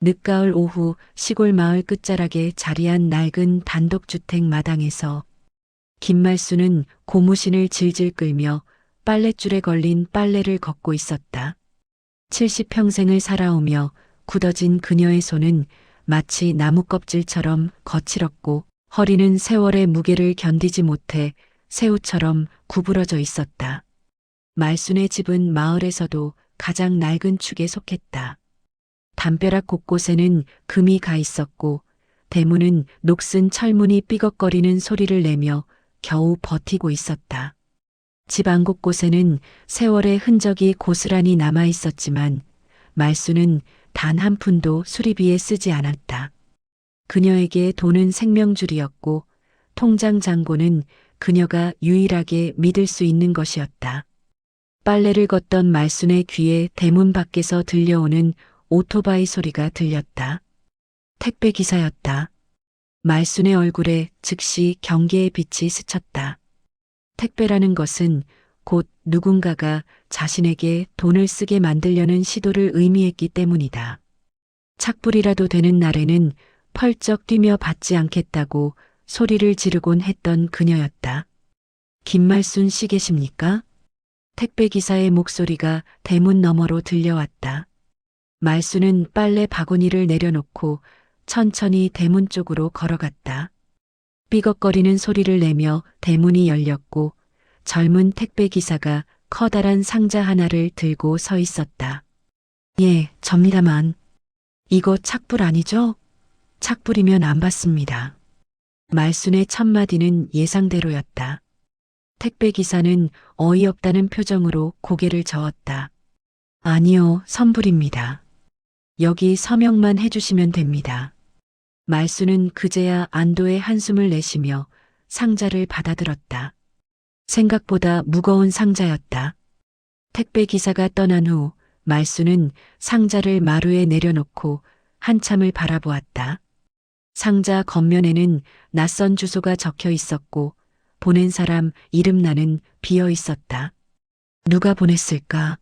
늦가을 오후 시골 마을 끝자락에 자리한 낡은 단독주택 마당에서 김말수는 고무신을 질질 끌며 빨랫줄에 걸린 빨래를 걷고 있었다. 70평생을 살아오며 굳어진 그녀의 손은 마치 나무 껍질처럼 거칠었고 허리는 세월의 무게를 견디지 못해 새우처럼 구부러져 있었다. 말순의 집은 마을에서도 가장 낡은 축에 속했다. 담벼락 곳곳에는 금이 가 있었고 대문은 녹슨 철문이 삐걱거리는 소리를 내며 겨우 버티고 있었다. 집 안 곳곳에는 세월의 흔적이 고스란히 남아 있었지만 말수는 단 한 푼도 수리비에 쓰지 않았다. 그녀에게 돈은 생명줄이었고 통장 잔고는 그녀가 유일하게 믿을 수 있는 것이었다. 빨래를 걷던 말순의 귀에 대문 밖에서 들려오는 오토바이 소리가 들렸다. 택배 기사였다. 말순의 얼굴에 즉시 경계의 빛이 스쳤다. 택배라는 것은 곧 누군가가 자신에게 돈을 쓰게 만들려는 시도를 의미했기 때문이다. 착불이라도 되는 날에는 펄쩍 뛰며 받지 않겠다고 소리를 지르곤 했던 그녀였다. 김말순 씨 계십니까? 택배 기사의 목소리가 대문 너머로 들려왔다. 말순은 빨래 바구니를 내려놓고 천천히 대문 쪽으로 걸어갔다. 삐걱거리는 소리를 내며 대문이 열렸고 젊은 택배 기사가 커다란 상자 하나를 들고 서 있었다. 예, 접니다만. 이거 착불 아니죠? 착불이면 안 받습니다. 말순의 첫마디는 예상대로였다. 택배 기사는 어이없다는 표정으로 고개를 저었다. 아니요, 선불입니다. 여기 서명만 해주시면 됩니다. 말수는 그제야 안도의 한숨을 내쉬며 상자를 받아들었다. 생각보다 무거운 상자였다. 택배 기사가 떠난 후 말수는 상자를 마루에 내려놓고 한참을 바라보았다. 상자 겉면에는 낯선 주소가 적혀 있었고 보낸 사람 이름란은 비어 있었다. 누가 보냈을까?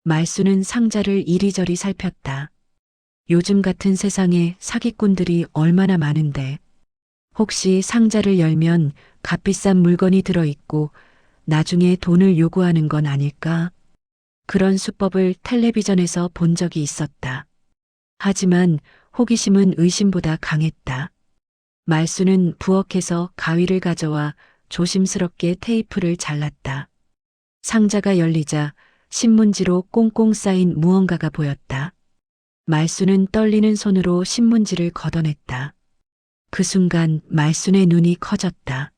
말수는 상자를 이리저리 살폈다. 요즘 같은 세상에 사기꾼들이 얼마나 많은데 혹시 상자를 열면 값비싼 물건이 들어있고 나중에 돈을 요구하는 건 아닐까? 그런 수법을 텔레비전에서 본 적이 있었다. 하지만 호기심은 의심보다 강했다. 말수는 부엌에서 가위를 가져와 조심스럽게 테이프를 잘랐다. 상자가 열리자 신문지로 꽁꽁 쌓인 무언가가 보였다. 말수는 떨리는 손으로 신문지를 걷어냈다. 그 순간 말순의 눈이 커졌다.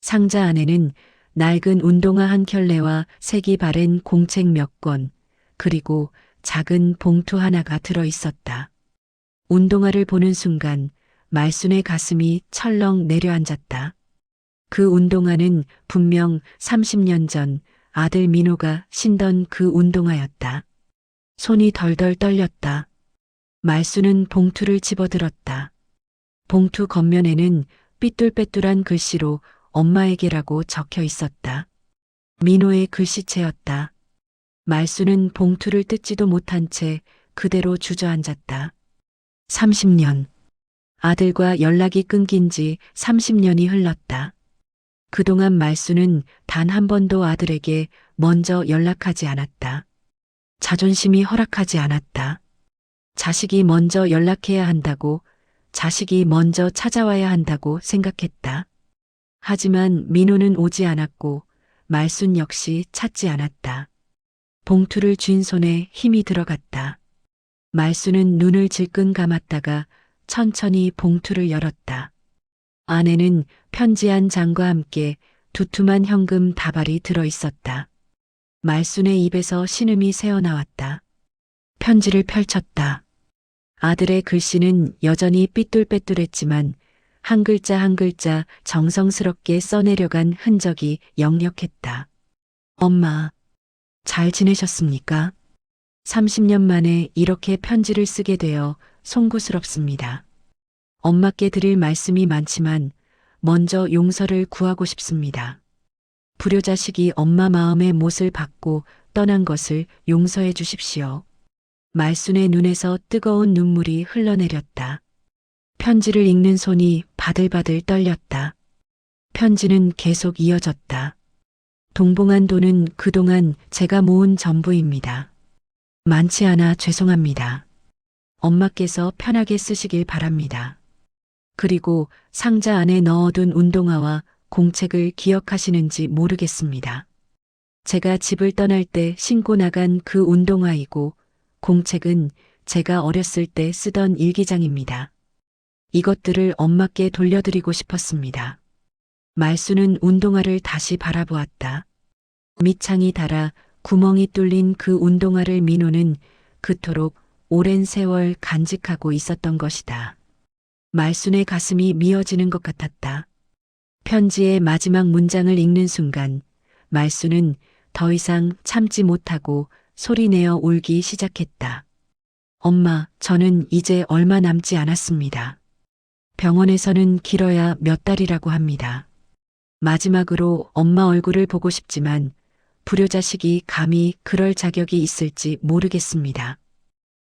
상자 안에는 낡은 운동화 한 켤레와 색이 바랜 공책 몇 권, 그리고 작은 봉투 하나가 들어 있었다. 운동화를 보는 순간 말순의 가슴이 철렁 내려앉았다. 그 운동화는 분명 30년 전 아들 민호가 신던 그 운동화였다. 손이 덜덜 떨렸다. 말수는 봉투를 집어들었다. 봉투 겉면에는 삐뚤빼뚤한 글씨로 엄마에게라고 적혀 있었다. 민호의 글씨체였다. 말수는 봉투를 뜯지도 못한 채 그대로 주저앉았다. 30년. 아들과 연락이 끊긴 지 30년이 흘렀다. 그동안 말수는 단 한 번도 아들에게 먼저 연락하지 않았다. 자존심이 허락하지 않았다. 자식이 먼저 연락해야 한다고, 자식이 먼저 찾아와야 한다고 생각했다. 하지만 민호는 오지 않았고 말순 역시 찾지 않았다. 봉투를 쥔 손에 힘이 들어갔다. 말순은 눈을 질끈 감았다가 천천히 봉투를 열었다. 안에는 편지 한 장과 함께 두툼한 현금 다발이 들어 있었다. 말순의 입에서 신음이 새어나왔다. 편지를 펼쳤다. 아들의 글씨는 여전히 삐뚤빼뚤했지만 한 글자 한 글자 정성스럽게 써내려간 흔적이 역력했다. 엄마, 잘 지내셨습니까? 30년 만에 이렇게 편지를 쓰게 되어 송구스럽습니다. 엄마께 드릴 말씀이 많지만 먼저 용서를 구하고 싶습니다. 불효자식이 엄마 마음의 못을 받고 떠난 것을 용서해 주십시오. 말순의 눈에서 뜨거운 눈물이 흘러내렸다. 편지를 읽는 손이 바들바들 떨렸다. 편지는 계속 이어졌다. 동봉한 돈은 그동안 제가 모은 전부입니다. 많지 않아 죄송합니다. 엄마께서 편하게 쓰시길 바랍니다. 그리고 상자 안에 넣어둔 운동화와 공책을 기억하시는지 모르겠습니다. 제가 집을 떠날 때 신고 나간 그 운동화이고 공책은 제가 어렸을 때 쓰던 일기장입니다. 이것들을 엄마께 돌려드리고 싶었습니다. 말수는 운동화를 다시 바라보았다. 밑창이 닳아 구멍이 뚫린 그 운동화를 민호는 그토록 오랜 세월 간직하고 있었던 것이다. 말순의 가슴이 미어지는 것 같았다. 편지의 마지막 문장을 읽는 순간 말순은 더 이상 참지 못하고 소리내어 울기 시작했다. 엄마, 저는 이제 얼마 남지 않았습니다. 병원에서는 길어야 몇 달이라고 합니다. 마지막으로 엄마 얼굴을 보고 싶지만 불효자식이 감히 그럴 자격이 있을지 모르겠습니다.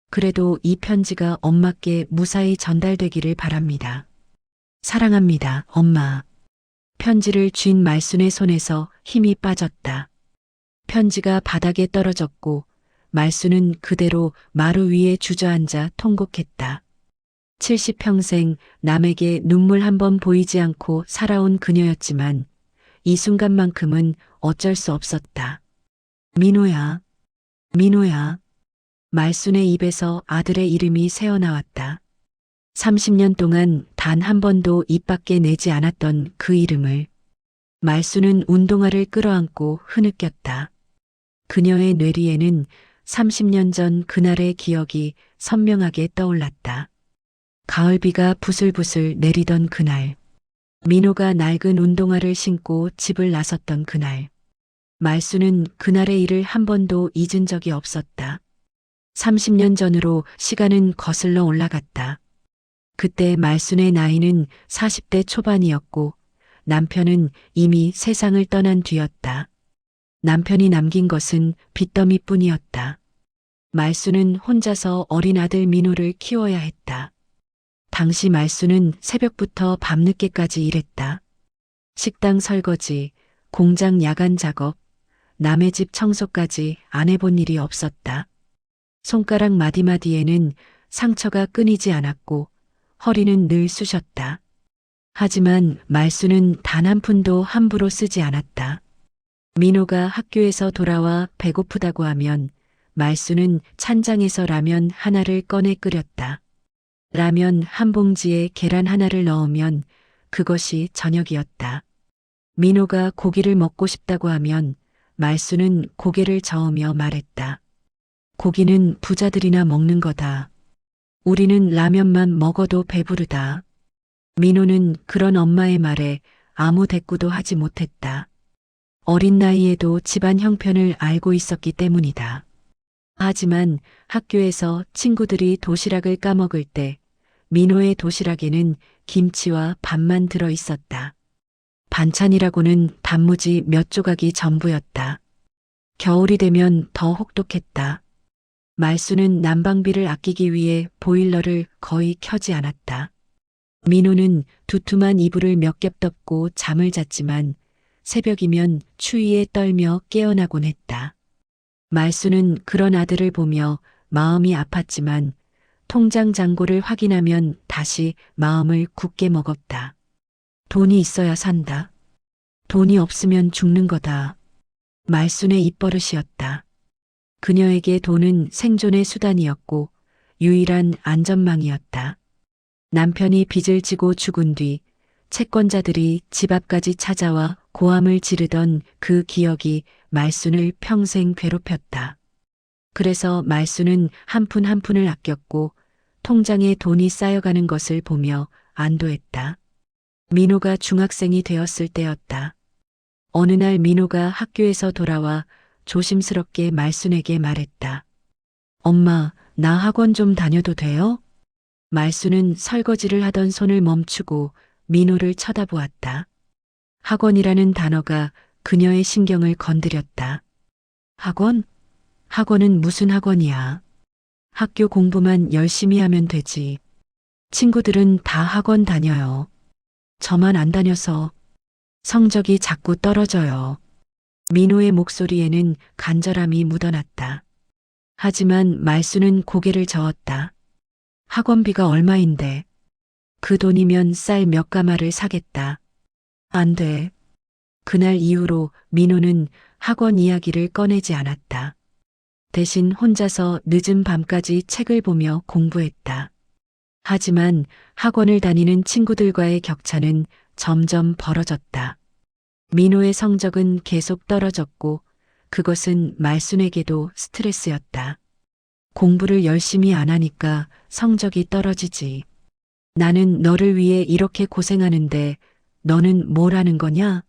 그래도 이 편지가 엄마께 무사히 전달되기를 바랍니다. 사랑합니다, 엄마. 편지를 쥔 말순의 손에서 힘이 빠졌다. 편지가 바닥에 떨어졌고 말순은 그대로 마루 위에 주저앉아 통곡했다. 70평생 남에게 눈물 한 번 보이지 않고 살아온 그녀였지만 이 순간만큼은 어쩔 수 없었다. 민호야, 민호야. 말순의 입에서 아들의 이름이 새어나왔다. 30년 동안 단 한 번도 입 밖에 내지 않았던 그 이름을. 말순은 운동화를 끌어안고 흐느꼈다. 그녀의 뇌리에는 30년 전 그날의 기억이 선명하게 떠올랐다. 가을비가 부슬부슬 내리던 그날. 민호가 낡은 운동화를 신고 집을 나섰던 그날. 말순은 그날의 일을 한 번도 잊은 적이 없었다. 30년 전으로 시간은 거슬러 올라갔다. 그때 말순의 나이는 40대 초반이었고 남편은 이미 세상을 떠난 뒤였다. 남편이 남긴 것은 빚더미뿐이었다. 말순은 혼자서 어린 아들 민호를 키워야 했다. 당시 말순은 새벽부터 밤늦게까지 일했다. 식당 설거지, 공장 야간 작업, 남의 집 청소까지 안 해본 일이 없었다. 손가락 마디마디에는 상처가 끊이지 않았고 허리는 늘 쑤셨다. 하지만 말수는 단 한 푼도 함부로 쓰지 않았다. 민호가 학교에서 돌아와 배고프다고 하면 말수는 찬장에서 라면 하나를 꺼내 끓였다. 라면 한 봉지에 계란 하나를 넣으면 그것이 저녁이었다. 민호가 고기를 먹고 싶다고 하면 말수는 고개를 저으며 말했다. 고기는 부자들이나 먹는 거다. 우리는 라면만 먹어도 배부르다. 민호는 그런 엄마의 말에 아무 대꾸도 하지 못했다. 어린 나이에도 집안 형편을 알고 있었기 때문이다. 하지만 학교에서 친구들이 도시락을 까먹을 때 민호의 도시락에는 김치와 밥만 들어 있었다. 반찬이라고는 단무지 몇 조각이 전부였다. 겨울이 되면 더 혹독했다. 말수는 난방비를 아끼기 위해 보일러를 거의 켜지 않았다. 민호는 두툼한 이불을 몇 겹 덮고 잠을 잤지만 새벽이면 추위에 떨며 깨어나곤 했다. 말수는 그런 아들을 보며 마음이 아팠지만 통장 잔고를 확인하면 다시 마음을 굳게 먹었다. 돈이 있어야 산다. 돈이 없으면 죽는 거다. 말순의 입버릇이었다. 그녀에게 돈은 생존의 수단이었고 유일한 안전망이었다. 남편이 빚을 지고 죽은 뒤 채권자들이 집 앞까지 찾아와 고함을 지르던 그 기억이 말순을 평생 괴롭혔다. 그래서 말순은 한 푼 한 푼을 아꼈고 통장에 돈이 쌓여가는 것을 보며 안도했다. 민호가 중학생이 되었을 때였다. 어느 날 민호가 학교에서 돌아와 조심스럽게 말순에게 말했다. 엄마, 나 학원 좀 다녀도 돼요? 말순은 설거지를 하던 손을 멈추고 민호를 쳐다보았다. 학원이라는 단어가 그녀의 신경을 건드렸다. 학원? 학원은 무슨 학원이야? 학교 공부만 열심히 하면 되지. 친구들은 다 학원 다녀요. 저만 안 다녀서 성적이 자꾸 떨어져요. 민호의 목소리에는 간절함이 묻어났다. 하지만 말수는 고개를 저었다. 학원비가 얼마인데? 그 돈이면 쌀 몇 가마를 사겠다. 안 돼. 그날 이후로 민호는 학원 이야기를 꺼내지 않았다. 대신 혼자서 늦은 밤까지 책을 보며 공부했다. 하지만 학원을 다니는 친구들과의 격차는 점점 벌어졌다. 민호의 성적은 계속 떨어졌고 그것은 말순에게도 스트레스였다. 공부를 열심히 안 하니까 성적이 떨어지지. 나는 너를 위해 이렇게 고생하는데 너는 뭘 하는 거냐?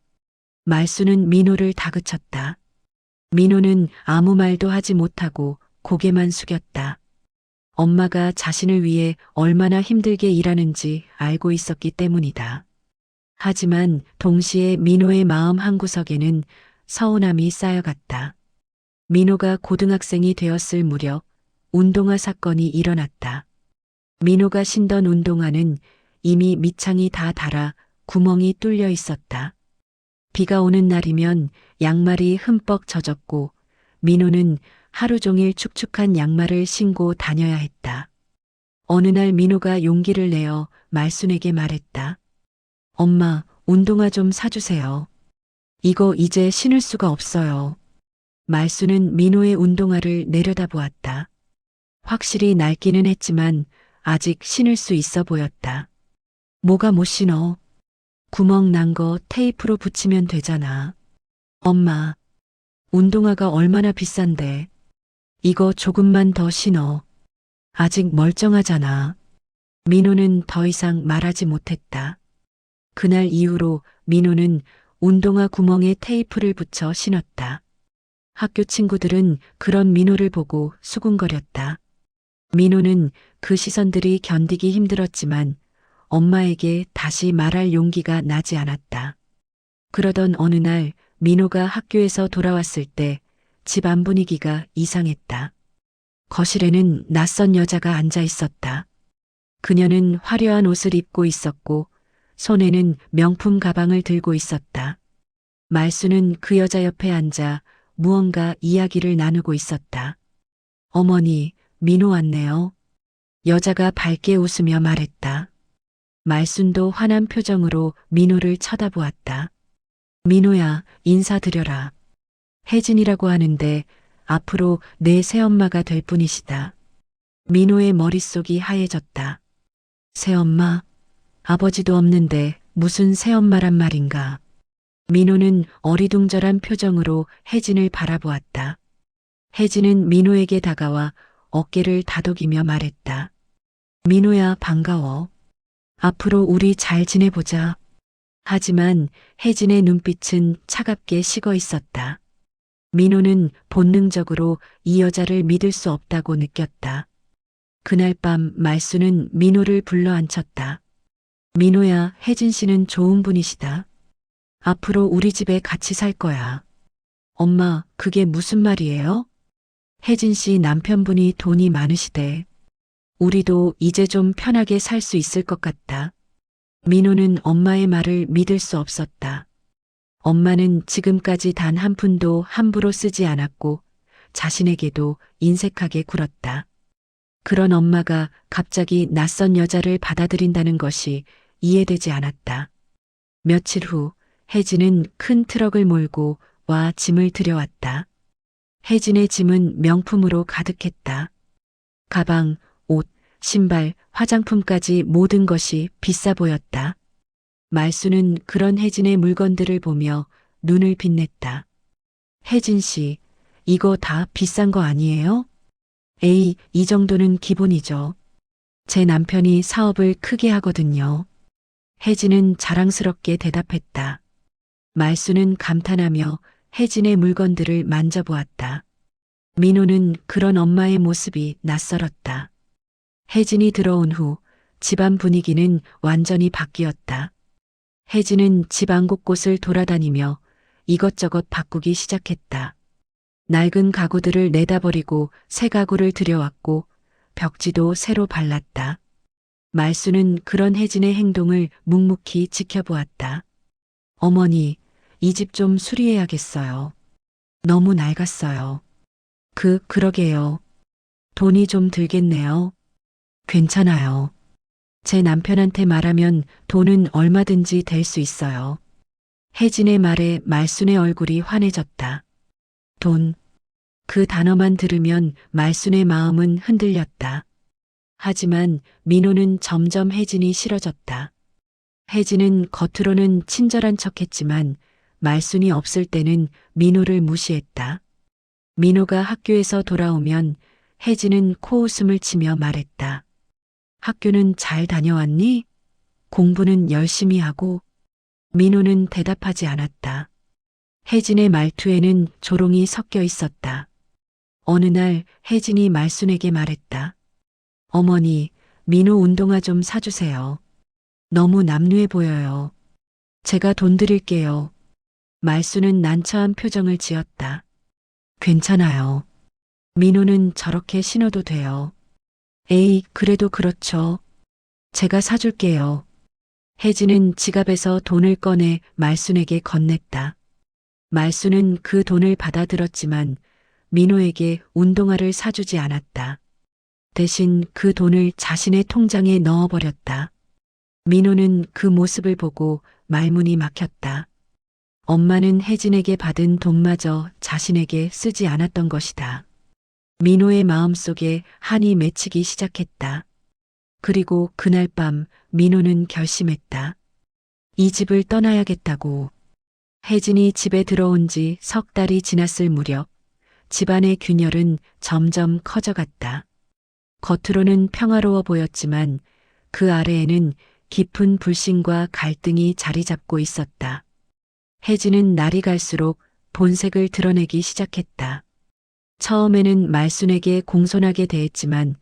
말수는 민호를 다그쳤다. 민호는 아무 말도 하지 못하고 고개만 숙였다. 엄마가 자신을 위해 얼마나 힘들게 일하는지 알고 있었기 때문이다. 하지만 동시에 민호의 마음 한구석에는 서운함이 쌓여갔다. 민호가 고등학생이 되었을 무렵 운동화 사건이 일어났다. 민호가 신던 운동화는 이미 밑창이 다 닳아 구멍이 뚫려 있었다. 비가 오는 날이면 양말이 흠뻑 젖었고 민호는 하루 종일 축축한 양말을 신고 다녀야 했다. 어느 날 민호가 용기를 내어 말순에게 말했다. 엄마, 운동화 좀 사주세요. 이거 이제 신을 수가 없어요. 말순은 민호의 운동화를 내려다보았다. 확실히 낡기는 했지만 아직 신을 수 있어 보였다. 뭐가 못 신어? 구멍 난 거 테이프로 붙이면 되잖아. 엄마, 운동화가 얼마나 비싼데. 이거 조금만 더 신어. 아직 멀쩡하잖아. 민호는 더 이상 말하지 못했다. 그날 이후로 민호는 운동화 구멍에 테이프를 붙여 신었다. 학교 친구들은 그런 민호를 보고 수군거렸다. 민호는 그 시선들이 견디기 힘들었지만 엄마에게 다시 말할 용기가 나지 않았다. 그러던 어느 날 민호가 학교에서 돌아왔을 때 집 안 분위기가 이상했다. 거실에는 낯선 여자가 앉아 있었다. 그녀는 화려한 옷을 입고 있었고 손에는 명품 가방을 들고 있었다. 말수는 그 여자 옆에 앉아 무언가 이야기를 나누고 있었다. 어머니, 민호 왔네요. 여자가 밝게 웃으며 말했다. 말순도 환한 표정으로 민호를 쳐다보았다. 민호야, 인사드려라. 혜진이라고 하는데 앞으로 내 새엄마가 될 분이시다. 민호의 머릿속이 하얘졌다. 새엄마? 아버지도 없는데 무슨 새엄마란 말인가. 민호는 어리둥절한 표정으로 혜진을 바라보았다. 혜진은 민호에게 다가와 어깨를 다독이며 말했다. 민호야, 반가워. 앞으로 우리 잘 지내보자. 하지만 혜진의 눈빛은 차갑게 식어 있었다. 민호는 본능적으로 이 여자를 믿을 수 없다고 느꼈다. 그날 밤 말수는 민호를 불러 앉혔다. 민호야, 혜진 씨는 좋은 분이시다. 앞으로 우리 집에 같이 살 거야. 엄마, 그게 무슨 말이에요? 혜진 씨 남편분이 돈이 많으시대. 우리도 이제 좀 편하게 살 수 있을 것 같다. 민호는 엄마의 말을 믿을 수 없었다. 엄마는 지금까지 단 한 푼도 함부로 쓰지 않았고 자신에게도 인색하게 굴었다. 그런 엄마가 갑자기 낯선 여자를 받아들인다는 것이 이해되지 않았다. 며칠 후 혜진은 큰 트럭을 몰고 와 짐을 들여왔다. 혜진의 짐은 명품으로 가득했다. 가방, 옷, 신발, 화장품까지 모든 것이 비싸 보였다. 말수는 그런 혜진의 물건들을 보며 눈을 빛냈다. 혜진 씨, 이거 다 비싼 거 아니에요? 에이, 이 정도는 기본이죠. 제 남편이 사업을 크게 하거든요. 혜진은 자랑스럽게 대답했다. 말수는 감탄하며 혜진의 물건들을 만져보았다. 민호는 그런 엄마의 모습이 낯설었다. 혜진이 들어온 후 집안 분위기는 완전히 바뀌었다. 혜진은 집 안 곳곳을 돌아다니며 이것저것 바꾸기 시작했다. 낡은 가구들을 내다버리고 새 가구를 들여왔고 벽지도 새로 발랐다. 말수는 그런 혜진의 행동을 묵묵히 지켜보았다. 어머니, 이 집 좀 수리해야겠어요. 너무 낡았어요. 그러게요. 돈이 좀 들겠네요. 괜찮아요. 제 남편한테 말하면 돈은 얼마든지 될 수 있어요. 혜진의 말에 말순의 얼굴이 환해졌다. 돈. 그 단어만 들으면 말순의 마음은 흔들렸다. 하지만 민호는 점점 혜진이 싫어졌다. 혜진은 겉으로는 친절한 척했지만 말순이 없을 때는 민호를 무시했다. 민호가 학교에서 돌아오면 혜진은 코웃음을 치며 말했다. 학교는 잘 다녀왔니? 공부는 열심히 하고. 민호는 대답하지 않았다. 혜진의 말투에는 조롱이 섞여 있었다. 어느 날 혜진이 말순에게 말했다. 어머니, 민호 운동화 좀 사주세요. 너무 남루해 보여요. 제가 돈 드릴게요. 말순은 난처한 표정을 지었다. 괜찮아요. 민호는 저렇게 신어도 돼요. 에이, 그래도 그렇죠. 제가 사줄게요. 혜진은 지갑에서 돈을 꺼내 말순에게 건넸다. 말순은 그 돈을 받아들었지만 민호에게 운동화를 사주지 않았다. 대신 그 돈을 자신의 통장에 넣어버렸다. 민호는 그 모습을 보고 말문이 막혔다. 엄마는 혜진에게 받은 돈마저 자신에게 쓰지 않았던 것이다. 민호의 마음속에 한이 맺히기 시작했다. 그리고 그날 밤 민호는 결심했다. 이 집을 떠나야겠다고. 혜진이 집에 들어온 지 석 달이 지났을 무렵 집안의 균열은 점점 커져갔다. 겉으로는 평화로워 보였지만 그 아래에는 깊은 불신과 갈등이 자리 잡고 있었다. 혜진은 날이 갈수록 본색을 드러내기 시작했다. 처음에는 말순에게 공손하게 대했지만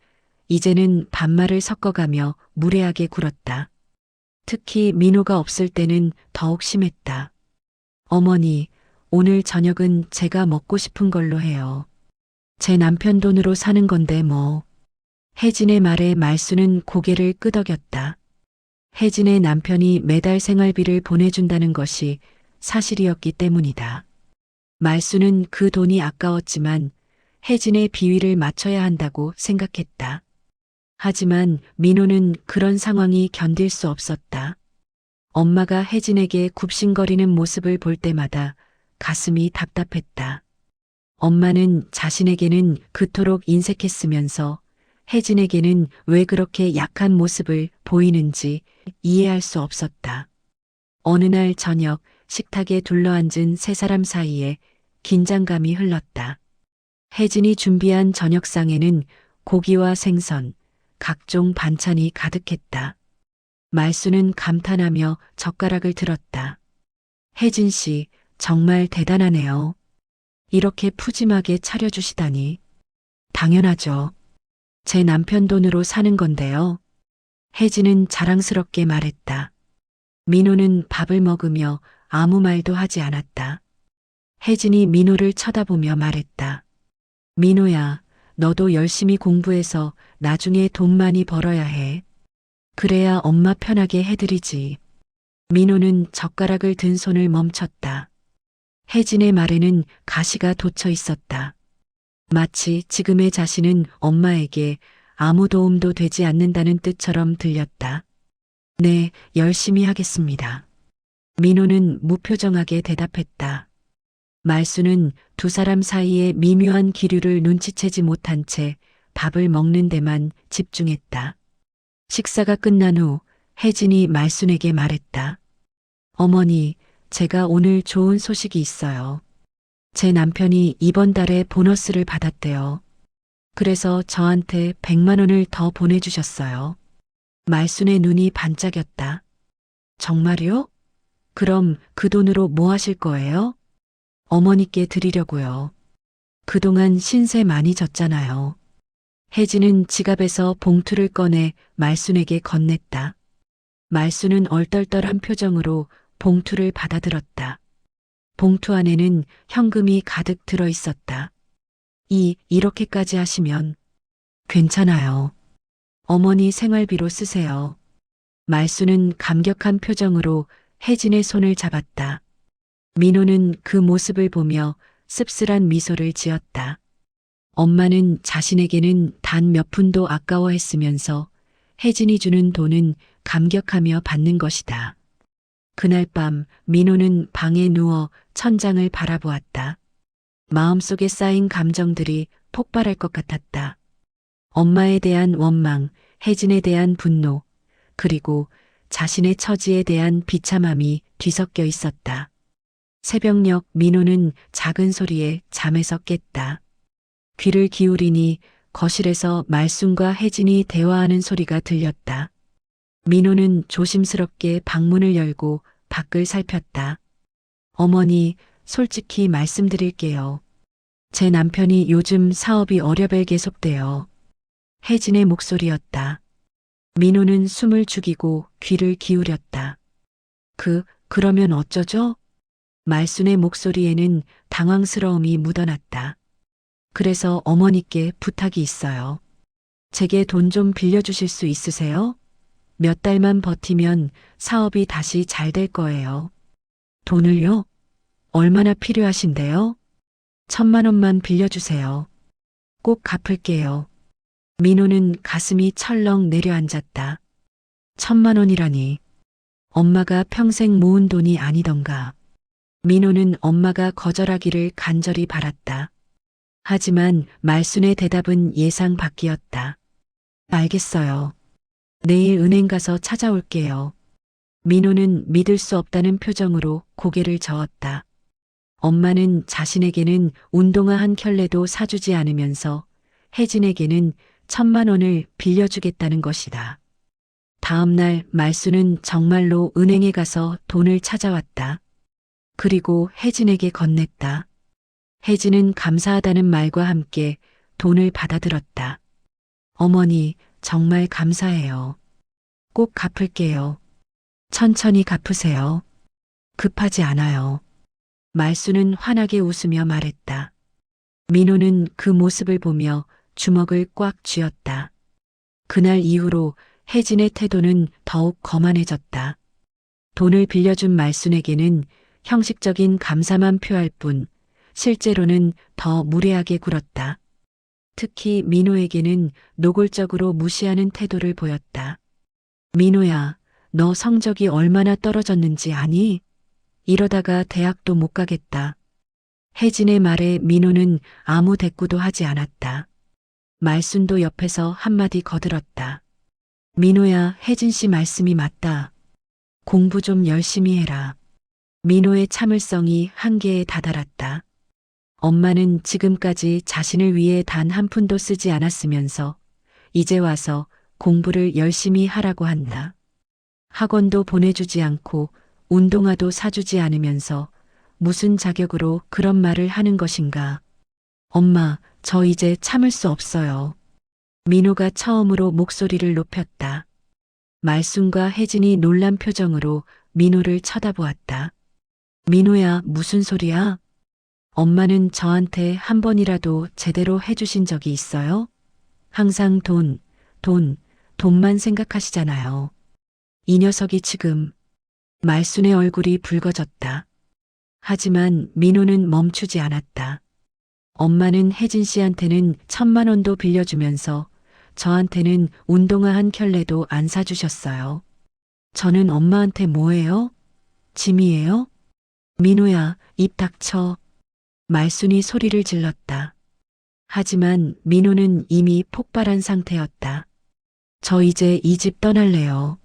이제는 반말을 섞어가며 무례하게 굴었다. 특히 민호가 없을 때는 더욱 심했다. 어머니, 오늘 저녁은 제가 먹고 싶은 걸로 해요. 제 남편 돈으로 사는 건데 뭐. 혜진의 말에 말수는 고개를 끄덕였다. 혜진의 남편이 매달 생활비를 보내준다는 것이 사실이었기 때문이다. 말수는 그 돈이 아까웠지만 혜진의 비위를 맞춰야 한다고 생각했다. 하지만 민호는 그런 상황이 견딜 수 없었다. 엄마가 혜진에게 굽신거리는 모습을 볼 때마다 가슴이 답답했다. 엄마는 자신에게는 그토록 인색했으면서 혜진에게는 왜 그렇게 약한 모습을 보이는지 이해할 수 없었다. 어느 날 저녁 식탁에 둘러앉은 세 사람 사이에 긴장감이 흘렀다. 혜진이 준비한 저녁상에는 고기와 생선, 각종 반찬이 가득했다. 말수는 감탄하며 젓가락을 들었다. 혜진 씨, 정말 대단하네요. 이렇게 푸짐하게 차려주시다니. 당연하죠. 제 남편 돈으로 사는 건데요. 혜진은 자랑스럽게 말했다. 민호는 밥을 먹으며 아무 말도 하지 않았다. 혜진이 민호를 쳐다보며 말했다. 민호야, 너도 열심히 공부해서 나중에 돈 많이 벌어야 해. 그래야 엄마 편하게 해드리지. 민호는 젓가락을 든 손을 멈췄다. 혜진의 말에는 가시가 돋쳐 있었다. 마치 지금의 자신은 엄마에게 아무 도움도 되지 않는다는 뜻처럼 들렸다. 네, 열심히 하겠습니다. 민호는 무표정하게 대답했다. 말수는 두 사람 사이의 미묘한 기류를 눈치채지 못한 채 밥을 먹는 데만 집중했다. 식사가 끝난 후 혜진이 말순에게 말했다. 어머니, 제가 오늘 좋은 소식이 있어요. 제 남편이 이번 달에 보너스를 받았대요. 그래서 저한테 100만 원을 더 보내주셨어요. 말순의 눈이 반짝였다. 정말요? 그럼 그 돈으로 뭐 하실 거예요? 어머니께 드리려고요. 그동안 신세 많이 졌잖아요. 혜진은 지갑에서 봉투를 꺼내 말순에게 건넸다. 말순은 얼떨떨한 표정으로 봉투를 받아들었다. 봉투 안에는 현금이 가득 들어 있었다. 이렇게까지 하시면 괜찮아요. 어머니 생활비로 쓰세요. 말수는 감격한 표정으로 혜진의 손을 잡았다. 민호는 그 모습을 보며 씁쓸한 미소를 지었다. 엄마는 자신에게는 단 몇 푼도 아까워했으면서 혜진이 주는 돈은 감격하며 받는 것이다. 그날 밤 민호는 방에 누워 천장을 바라보았다. 마음속에 쌓인 감정들이 폭발할 것 같았다. 엄마에 대한 원망, 혜진에 대한 분노, 그리고 자신의 처지에 대한 비참함이 뒤섞여 있었다. 새벽녘 민호는 작은 소리에 잠에서 깼다. 귀를 기울이니 거실에서 말순과 혜진이 대화하는 소리가 들렸다. 민호는 조심스럽게 방문을 열고 밖을 살폈다. 어머니, 솔직히 말씀드릴게요. 제 남편이 요즘 사업이 어려벨 계속돼요. 혜진의 목소리였다. 민호는 숨을 죽이고 귀를 기울였다. 그러면 어쩌죠? 말순의 목소리에는 당황스러움이 묻어났다. 그래서 어머니께 부탁이 있어요. 제게 돈 좀 빌려주실 수 있으세요? 몇 달만 버티면 사업이 다시 잘 될 거예요. 돈을요? 얼마나 필요하신데요? 1,000만 원만 빌려주세요. 꼭 갚을게요. 민호는 가슴이 철렁 내려앉았다. 1,000만 원이라니. 엄마가 평생 모은 돈이 아니던가. 민호는 엄마가 거절하기를 간절히 바랐다. 하지만 말순의 대답은 예상 밖이었다. 알겠어요. 내일 은행 가서 찾아올게요. 민호는 믿을 수 없다는 표정으로 고개를 저었다. 엄마는 자신에게는 운동화 한 켤레도 사주지 않으면서 혜진에게는 1,000만 원을 빌려주겠다는 것이다. 다음 날 말순은 정말로 은행에 가서 돈을 찾아왔다. 그리고 혜진에게 건넸다. 혜진은 감사하다는 말과 함께 돈을 받아들었다. 어머니, 정말 감사해요. 꼭 갚을게요. 천천히 갚으세요. 급하지 않아요. 말수는 환하게 웃으며 말했다. 민호는 그 모습을 보며 주먹을 꽉 쥐었다. 그날 이후로 혜진의 태도는 더욱 거만해졌다. 돈을 빌려준 말순에게는 형식적인 감사만 표할 뿐 실제로는 더 무례하게 굴었다. 특히 민호에게는 노골적으로 무시하는 태도를 보였다. 민호야, 너 성적이 얼마나 떨어졌는지 아니? 이러다가 대학도 못 가겠다. 혜진의 말에 민호는 아무 대꾸도 하지 않았다. 말순도 옆에서 한마디 거들었다. 민호야, 혜진 씨 말씀이 맞다. 공부 좀 열심히 해라. 민호의 참을성이 한계에 다다랐다. 엄마는 지금까지 자신을 위해 단 한 푼도 쓰지 않았으면서 이제 와서 공부를 열심히 하라고 한다. 학원도 보내주지 않고 운동화도 사주지 않으면서 무슨 자격으로 그런 말을 하는 것인가. 엄마, 저 이제 참을 수 없어요. 민호가 처음으로 목소리를 높였다. 말순과 혜진이 놀란 표정으로 민호를 쳐다보았다. 민호야, 무슨 소리야? 엄마는 저한테 한 번이라도 제대로 해주신 적이 있어요? 항상 돈만 생각하시잖아요. 이 녀석이 지금. 말순의 얼굴이 붉어졌다. 하지만 민호는 멈추지 않았다. 엄마는 혜진 씨한테는 1,000만 원도 빌려주면서 저한테는 운동화 한 켤레도 안 사주셨어요. 저는 엄마한테 뭐예요? 짐이에요? 민호야, 입 닥쳐. 말순이 소리를 질렀다. 하지만 민호는 이미 폭발한 상태였다. 저 이제 이 집 떠날래요.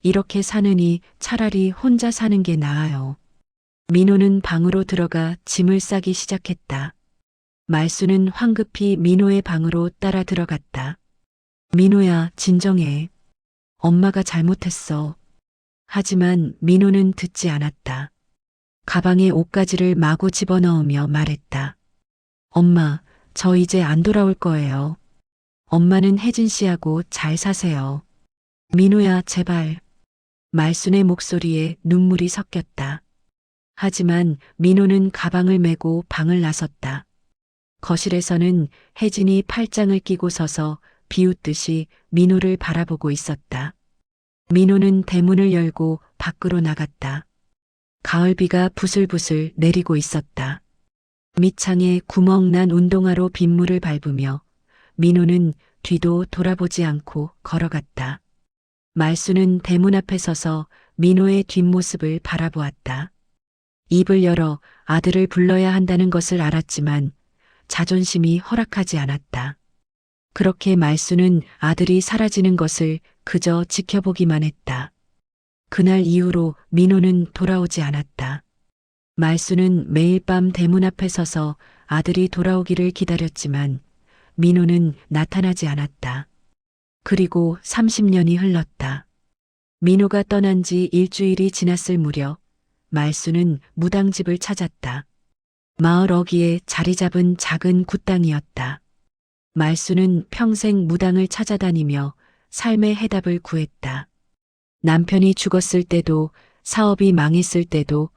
이렇게 사느니 차라리 혼자 사는 게 나아요. 민호는 방으로 들어가 짐을 싸기 시작했다. 말순은 황급히 민호의 방으로 따라 들어갔다. 민호야, 진정해. 엄마가 잘못했어. 하지만 민호는 듣지 않았다. 가방에 옷가지를 마구 집어넣으며 말했다. 엄마, 저 이제 안 돌아올 거예요. 엄마는 혜진 씨하고 잘 사세요. 민호야, 제발. 말순의 목소리에 눈물이 섞였다. 하지만 민호는 가방을 메고 방을 나섰다. 거실에서는 혜진이 팔짱을 끼고 서서 비웃듯이 민호를 바라보고 있었다. 민호는 대문을 열고 밖으로 나갔다. 가을비가 부슬부슬 내리고 있었다. 밑창에 구멍 난 운동화로 빗물을 밟으며 민호는 뒤도 돌아보지 않고 걸어갔다. 말수는 대문 앞에 서서 민호의 뒷모습을 바라보았다. 입을 열어 아들을 불러야 한다는 것을 알았지만 자존심이 허락하지 않았다. 그렇게 말수는 아들이 사라지는 것을 그저 지켜보기만 했다. 그날 이후로 민호는 돌아오지 않았다. 말수는 매일 밤 대문 앞에 서서 아들이 돌아오기를 기다렸지만 민호는 나타나지 않았다. 그리고 30년이 흘렀다. 민호가 떠난 지 일주일이 지났을 무렵 말수는 무당집을 찾았다. 마을 어귀에 자리 잡은 작은 굿당이었다. 말수는 평생 무당을 찾아다니며 삶의 해답을 구했다. 남편이 죽었을 때도, 사업이 망했을 때도,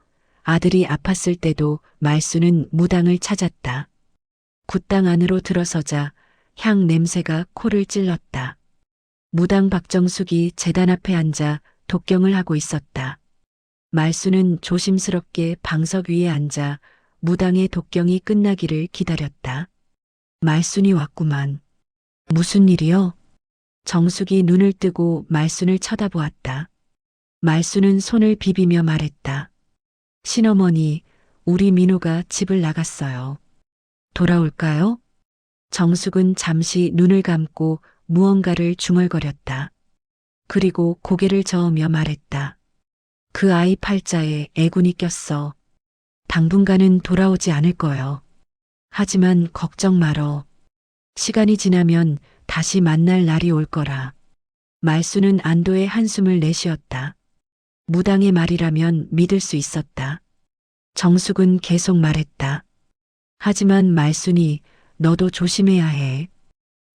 아들이 아팠을 때도 말수는 무당을 찾았다. 굿당 안으로 들어서자 향 냄새가 코를 찔렀다. 무당 박정숙이 제단 앞에 앉아 독경을 하고 있었다. 말수는 조심스럽게 방석 위에 앉아 무당의 독경이 끝나기를 기다렸다. 말순이 왔구만. 무슨 일이요? 정숙이 눈을 뜨고 말순을 쳐다보았다. 말순은 손을 비비며 말했다. 신어머니, 우리 민호가 집을 나갔어요. 돌아올까요? 정숙은 잠시 눈을 감고 무언가를 중얼거렸다. 그리고 고개를 저으며 말했다. 그 아이 팔자에 애군이 꼈어. 당분간은 돌아오지 않을 거요. 하지만 걱정 말어. 시간이 지나면 다시 만날 날이 올 거라. 말수는 안도의 한숨을 내쉬었다. 무당의 말이라면 믿을 수 있었다. 정숙은 계속 말했다. 하지만 말순이 너도 조심해야 해.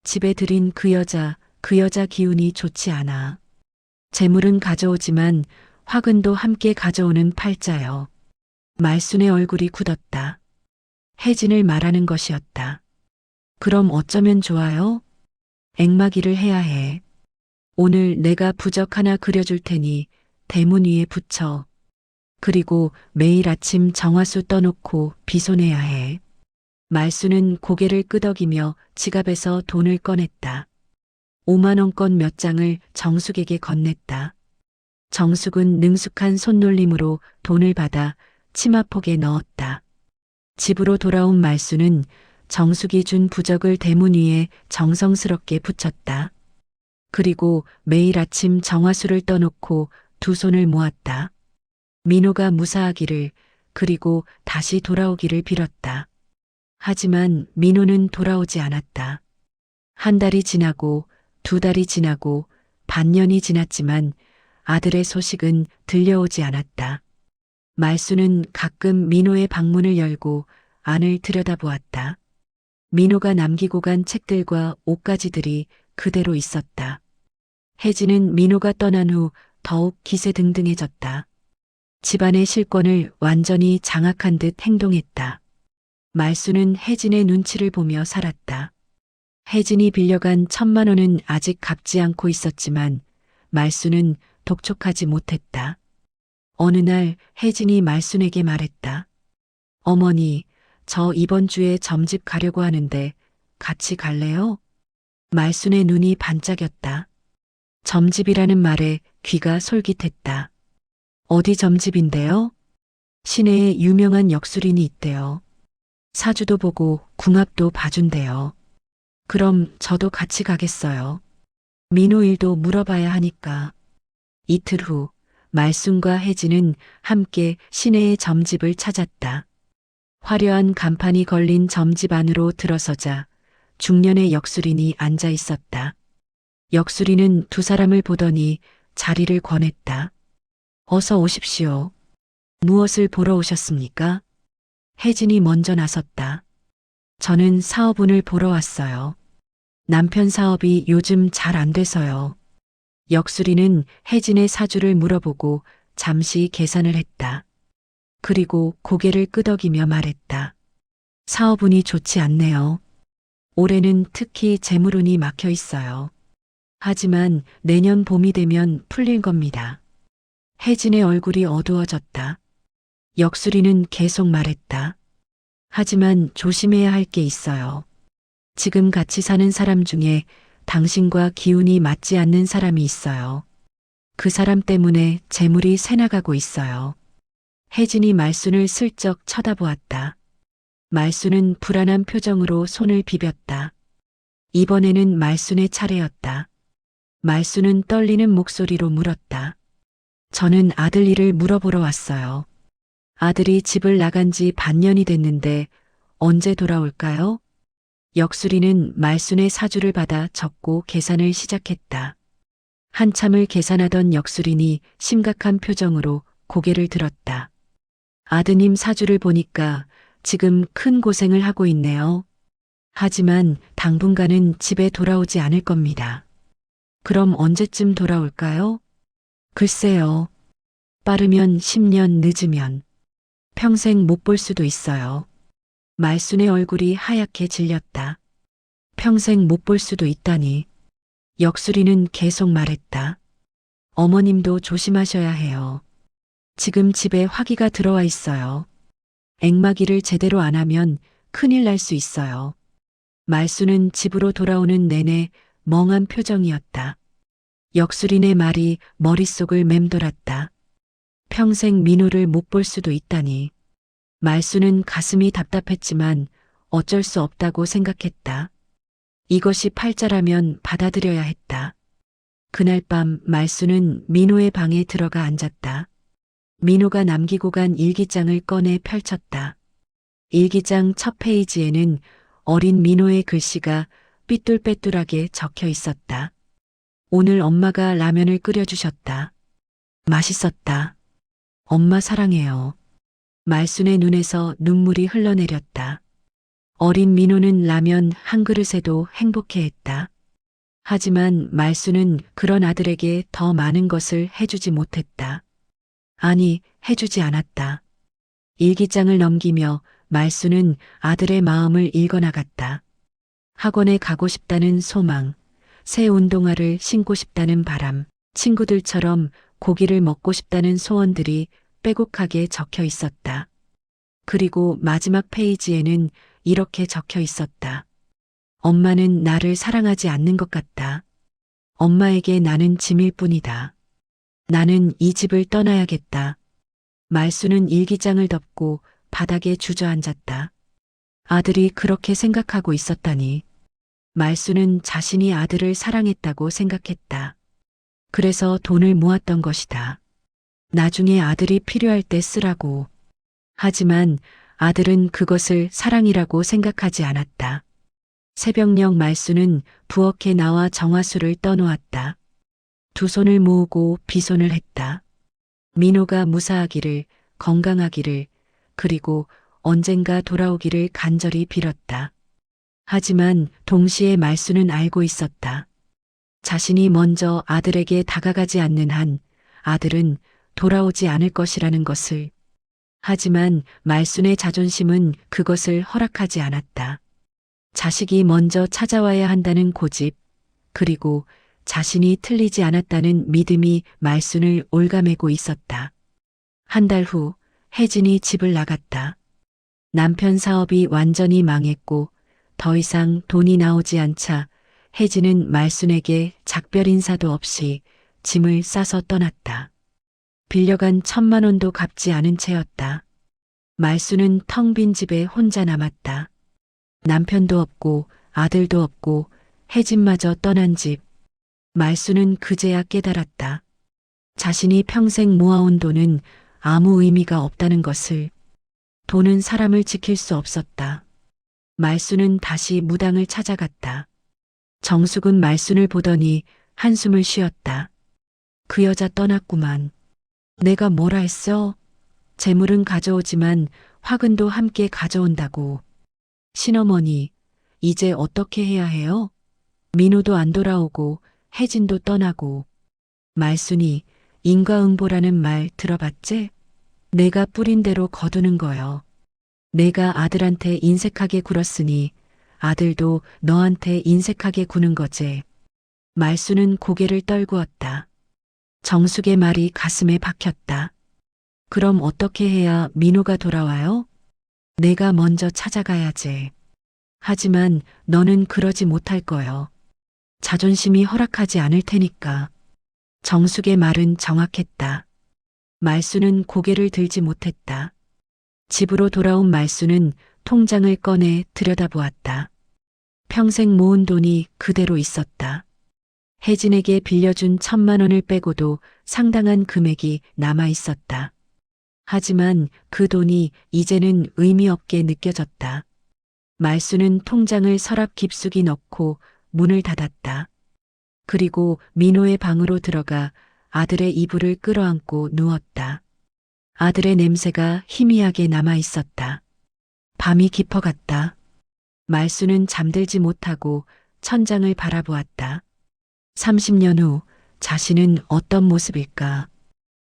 집에 들인 그 여자 기운이 좋지 않아. 재물은 가져오지만 화근도 함께 가져오는 팔자여. 말순의 얼굴이 굳었다. 혜진을 말하는 것이었다. 그럼 어쩌면 좋아요? 앵마기를 해야 해. 오늘 내가 부적 하나 그려줄 테니 대문 위에 붙여. 그리고 매일 아침 정화수 떠놓고 비손해야 해. 말수는 고개를 끄덕이며 지갑에서 돈을 꺼냈다. 5만 원권 몇 장을 정숙에게 건넸다. 정숙은 능숙한 손놀림으로 돈을 받아 치마폭에 넣었다. 집으로 돌아온 말수는 정숙이 준 부적을 대문 위에 정성스럽게 붙였다. 그리고 매일 아침 정화수를 떠놓고 두 손을 모았다. 민호가 무사하기를 그리고 다시 돌아오기를 빌었다. 하지만 민호는 돌아오지 않았다. 한 달이 지나고 두 달이 지나고 반년이 지났지만 아들의 소식은 들려오지 않았다. 말수는 가끔 민호의 방문을 열고 안을 들여다보았다. 민호가 남기고 간 책들과 옷가지들이 그대로 있었다. 혜진은 민호가 떠난 후 더욱 기세등등해졌다. 집안의 실권을 완전히 장악한 듯 행동했다. 말수는 혜진의 눈치를 보며 살았다. 혜진이 빌려간 1,000만 원은 아직 갚지 않고 있었지만 말수는 독촉하지 못했다. 어느 날 혜진이 말순에게 말했다. 어머니, 저 이번 주에 점집 가려고 하는데 같이 갈래요? 말순의 눈이 반짝였다. 점집이라는 말에 귀가 솔깃했다. 어디 점집인데요? 시내에 유명한 역술인이 있대요. 사주도 보고 궁합도 봐준대요. 그럼 저도 같이 가겠어요. 민호 일도 물어봐야 하니까. 이틀 후 말순과 혜진은 함께 시내의 점집을 찾았다. 화려한 간판이 걸린 점집 안으로 들어서자 중년의 역술인이 앉아 있었다. 역술인은 두 사람을 보더니 자리를 권했다. 어서 오십시오. 무엇을 보러 오셨습니까? 혜진이 먼저 나섰다. 저는 사업운을 보러 왔어요. 남편 사업이 요즘 잘 안 돼서요. 역술인은 혜진의 사주를 물어보고 잠시 계산을 했다. 그리고 고개를 끄덕이며 말했다. 사업운이 좋지 않네요. 올해는 특히 재물운이 막혀 있어요. 하지만 내년 봄이 되면 풀릴 겁니다. 혜진의 얼굴이 어두워졌다. 역술이는 계속 말했다. 하지만 조심해야 할 게 있어요. 지금 같이 사는 사람 중에 당신과 기운이 맞지 않는 사람이 있어요. 그 사람 때문에 재물이 새나가고 있어요. 혜진이 말순을 슬쩍 쳐다보았다. 말순은 불안한 표정으로 손을 비볐다. 이번에는 말순의 차례였다. 말순은 떨리는 목소리로 물었다. 저는 아들 일을 물어보러 왔어요. 아들이 집을 나간 지 반년이 됐는데 언제 돌아올까요? 역술이는 말순의 사주를 받아 적고 계산을 시작했다. 한참을 계산하던 역술인이 심각한 표정으로 고개를 들었다. 아드님 사주를 보니까 지금 큰 고생을 하고 있네요. 하지만 당분간은 집에 돌아오지 않을 겁니다. 그럼 언제쯤 돌아올까요? 글쎄요. 빠르면 10년, 늦으면 평생 못 볼 수도 있어요. 말순의 얼굴이 하얗게 질렸다. 평생 못 볼 수도 있다니. 역술이는 계속 말했다. 어머님도 조심하셔야 해요. 지금 집에 화기가 들어와 있어요. 앵마기를 제대로 안 하면 큰일 날 수 있어요. 말순은 집으로 돌아오는 내내 멍한 표정이었다. 역술인의 말이 머릿속을 맴돌았다. 평생 민호를 못 볼 수도 있다니. 말순은 가슴이 답답했지만 어쩔 수 없다고 생각했다. 이것이 팔자라면 받아들여야 했다. 그날 밤 말순은 민호의 방에 들어가 앉았다. 민호가 남기고 간 일기장을 꺼내 펼쳤다. 일기장 첫 페이지에는 어린 민호의 글씨가 삐뚤빼뚤하게 적혀 있었다. 오늘 엄마가 라면을 끓여주셨다. 맛있었다. 엄마 사랑해요. 말순의 눈에서 눈물이 흘러내렸다. 어린 민호는 라면 한 그릇에도 행복해했다. 하지만 말순은 그런 아들에게 더 많은 것을 해주지 못했다. 아니, 해주지 않았다. 일기장을 넘기며 말순은 아들의 마음을 읽어나갔다. 학원에 가고 싶다는 소망, 새 운동화를 신고 싶다는 바람, 친구들처럼 고기를 먹고 싶다는 소원들이 빼곡하게 적혀 있었다. 그리고 마지막 페이지에는 이렇게 적혀 있었다. 엄마는 나를 사랑하지 않는 것 같다. 엄마에게 나는 짐일 뿐이다. 나는 이 집을 떠나야겠다. 말순은 일기장을 덮고 바닥에 주저앉았다. 아들이 그렇게 생각하고 있었다니. 말순은 자신이 아들을 사랑했다고 생각했다. 그래서 돈을 모았던 것이다. 나중에 아들이 필요할 때 쓰라고. 하지만 아들은 그것을 사랑이라고 생각하지 않았다. 새벽녘 말순은 부엌에 나와 정화수를 떠놓았다. 두 손을 모으고 비손을 했다. 민호가 무사하기를, 건강하기를, 그리고 언젠가 돌아오기를 간절히 빌었다. 하지만 동시에 말순은 알고 있었다. 자신이 먼저 아들에게 다가가지 않는 한 아들은 돌아오지 않을 것이라는 것을. 하지만 말순의 자존심은 그것을 허락하지 않았다. 자식이 먼저 찾아와야 한다는 고집, 그리고 자신이 틀리지 않았다는 믿음이 말순을 올가매고 있었다. 한 달 후 혜진이 집을 나갔다. 남편 사업이 완전히 망했고 더 이상 돈이 나오지 않자 혜진은 말순에게 작별 인사도 없이 짐을 싸서 떠났다. 빌려간 1,000만 원도 갚지 않은 채였다. 말순은 텅 빈 집에 혼자 남았다. 남편도 없고 아들도 없고 혜진마저 떠난 집. 말순은 그제야 깨달았다. 자신이 평생 모아온 돈은 아무 의미가 없다는 것을. 돈은 사람을 지킬 수 없었다. 말순은 다시 무당을 찾아갔다. 정숙은 말순을 보더니 한숨을 쉬었다. 그 여자 떠났구만. 내가 뭐라 했어? 재물은 가져오지만 화근도 함께 가져온다고. 신어머니, 이제 어떻게 해야 해요? 민호도 안 돌아오고 혜진도 떠나고. 말순이 인과응보라는 말 들어봤지? 내가 뿌린 대로 거두는 거요. 내가 아들한테 인색하게 굴었으니 아들도 너한테 인색하게 구는 거지. 말수는 고개를 떨구었다. 정숙의 말이 가슴에 박혔다. 그럼 어떻게 해야 민호가 돌아와요? 내가 먼저 찾아가야지. 하지만 너는 그러지 못할 거요. 자존심이 허락하지 않을 테니까. 정숙의 말은 정확했다. 말수는 고개를 들지 못했다. 집으로 돌아온 말수는 통장을 꺼내 들여다보았다. 평생 모은 돈이 그대로 있었다. 혜진에게 빌려준 1,000만 원을 빼고도 상당한 금액이 남아 있었다. 하지만 그 돈이 이제는 의미 없게 느껴졌다. 말수는 통장을 서랍 깊숙이 넣고 문을 닫았다. 그리고 민호의 방으로 들어가 아들의 이불을 끌어안고 누웠다. 아들의 냄새가 희미하게 남아 있었다. 밤이 깊어갔다. 말수는 잠들지 못하고 천장을 바라보았다. 30년 후 자신은 어떤 모습일까?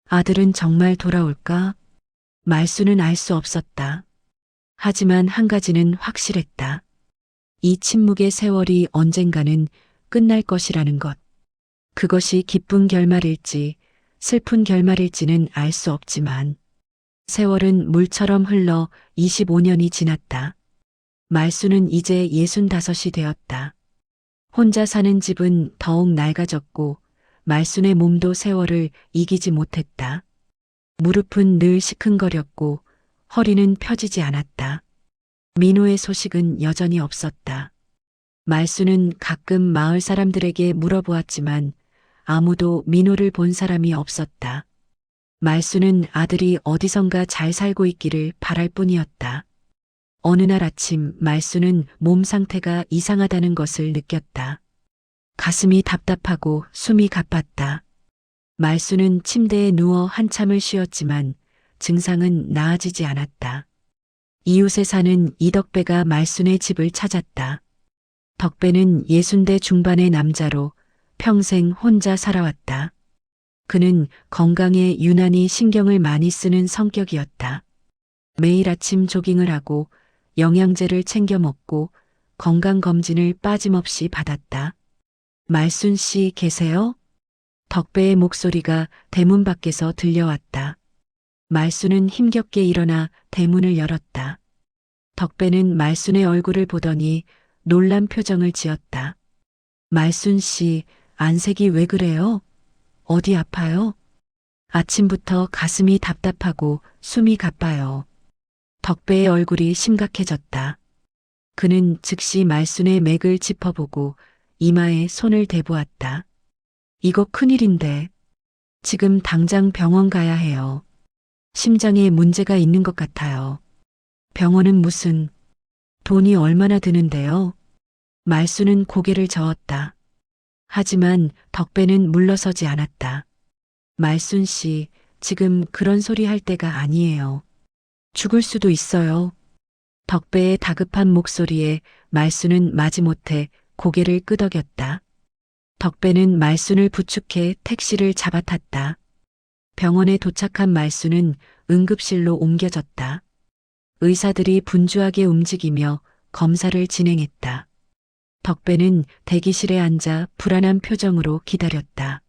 아들은 정말 돌아올까? 말수는 알 수 없었다. 하지만 한 가지는 확실했다. 이 침묵의 세월이 언젠가는 끝날 것이라는 것. 그것이 기쁜 결말일지 슬픈 결말일지는 알 수 없지만 세월은 물처럼 흘러 25년이 지났다. 말수는 이제 65이 되었다. 혼자 사는 집은 더욱 낡아졌고 말순의 몸도 세월을 이기지 못했다. 무릎은 늘 시큰거렸고 허리는 펴지지 않았다. 민호의 소식은 여전히 없었다. 말수는 가끔 마을 사람들에게 물어보았지만 아무도 민호를 본 사람이 없었다. 말수는 아들이 어디선가 잘 살고 있기를 바랄 뿐이었다. 어느 날 아침 말수는 몸 상태가 이상하다는 것을 느꼈다. 가슴이 답답하고 숨이 가빴다. 말수는 침대에 누워 한참을 쉬었지만 증상은 나아지지 않았다. 이웃에 사는 이덕배가 말순의 집을 찾았다. 덕배는 60대 중반의 남자로 평생 혼자 살아왔다. 그는 건강에 유난히 신경을 많이 쓰는 성격이었다. 매일 아침 조깅을 하고 영양제를 챙겨 먹고 건강검진을 빠짐없이 받았다. 말순 씨 계세요? 덕배의 목소리가 대문 밖에서 들려왔다. 말순은 힘겹게 일어나 대문을 열었다. 덕배는 말순의 얼굴을 보더니 놀란 표정을 지었다. 말순 씨, 안색이 왜 그래요? 어디 아파요? 아침부터 가슴이 답답하고 숨이 가빠요. 덕배의 얼굴이 심각해졌다. 그는 즉시 말순의 맥을 짚어보고 이마에 손을 대보았다. 이거 큰일인데. 지금 당장 병원 가야 해요. 심장에 문제가 있는 것 같아요. 병원은 무슨, 돈이 얼마나 드는데요? 말순은 고개를 저었다. 하지만 덕배는 물러서지 않았다. 말순 씨, 지금 그런 소리 할 때가 아니에요. 죽을 수도 있어요. 덕배의 다급한 목소리에 말순은 마지못해 고개를 끄덕였다. 덕배는 말순을 부축해 택시를 잡아탔다. 병원에 도착한 말순은 응급실로 옮겨졌다. 의사들이 분주하게 움직이며 검사를 진행했다. 덕배는 대기실에 앉아 불안한 표정으로 기다렸다.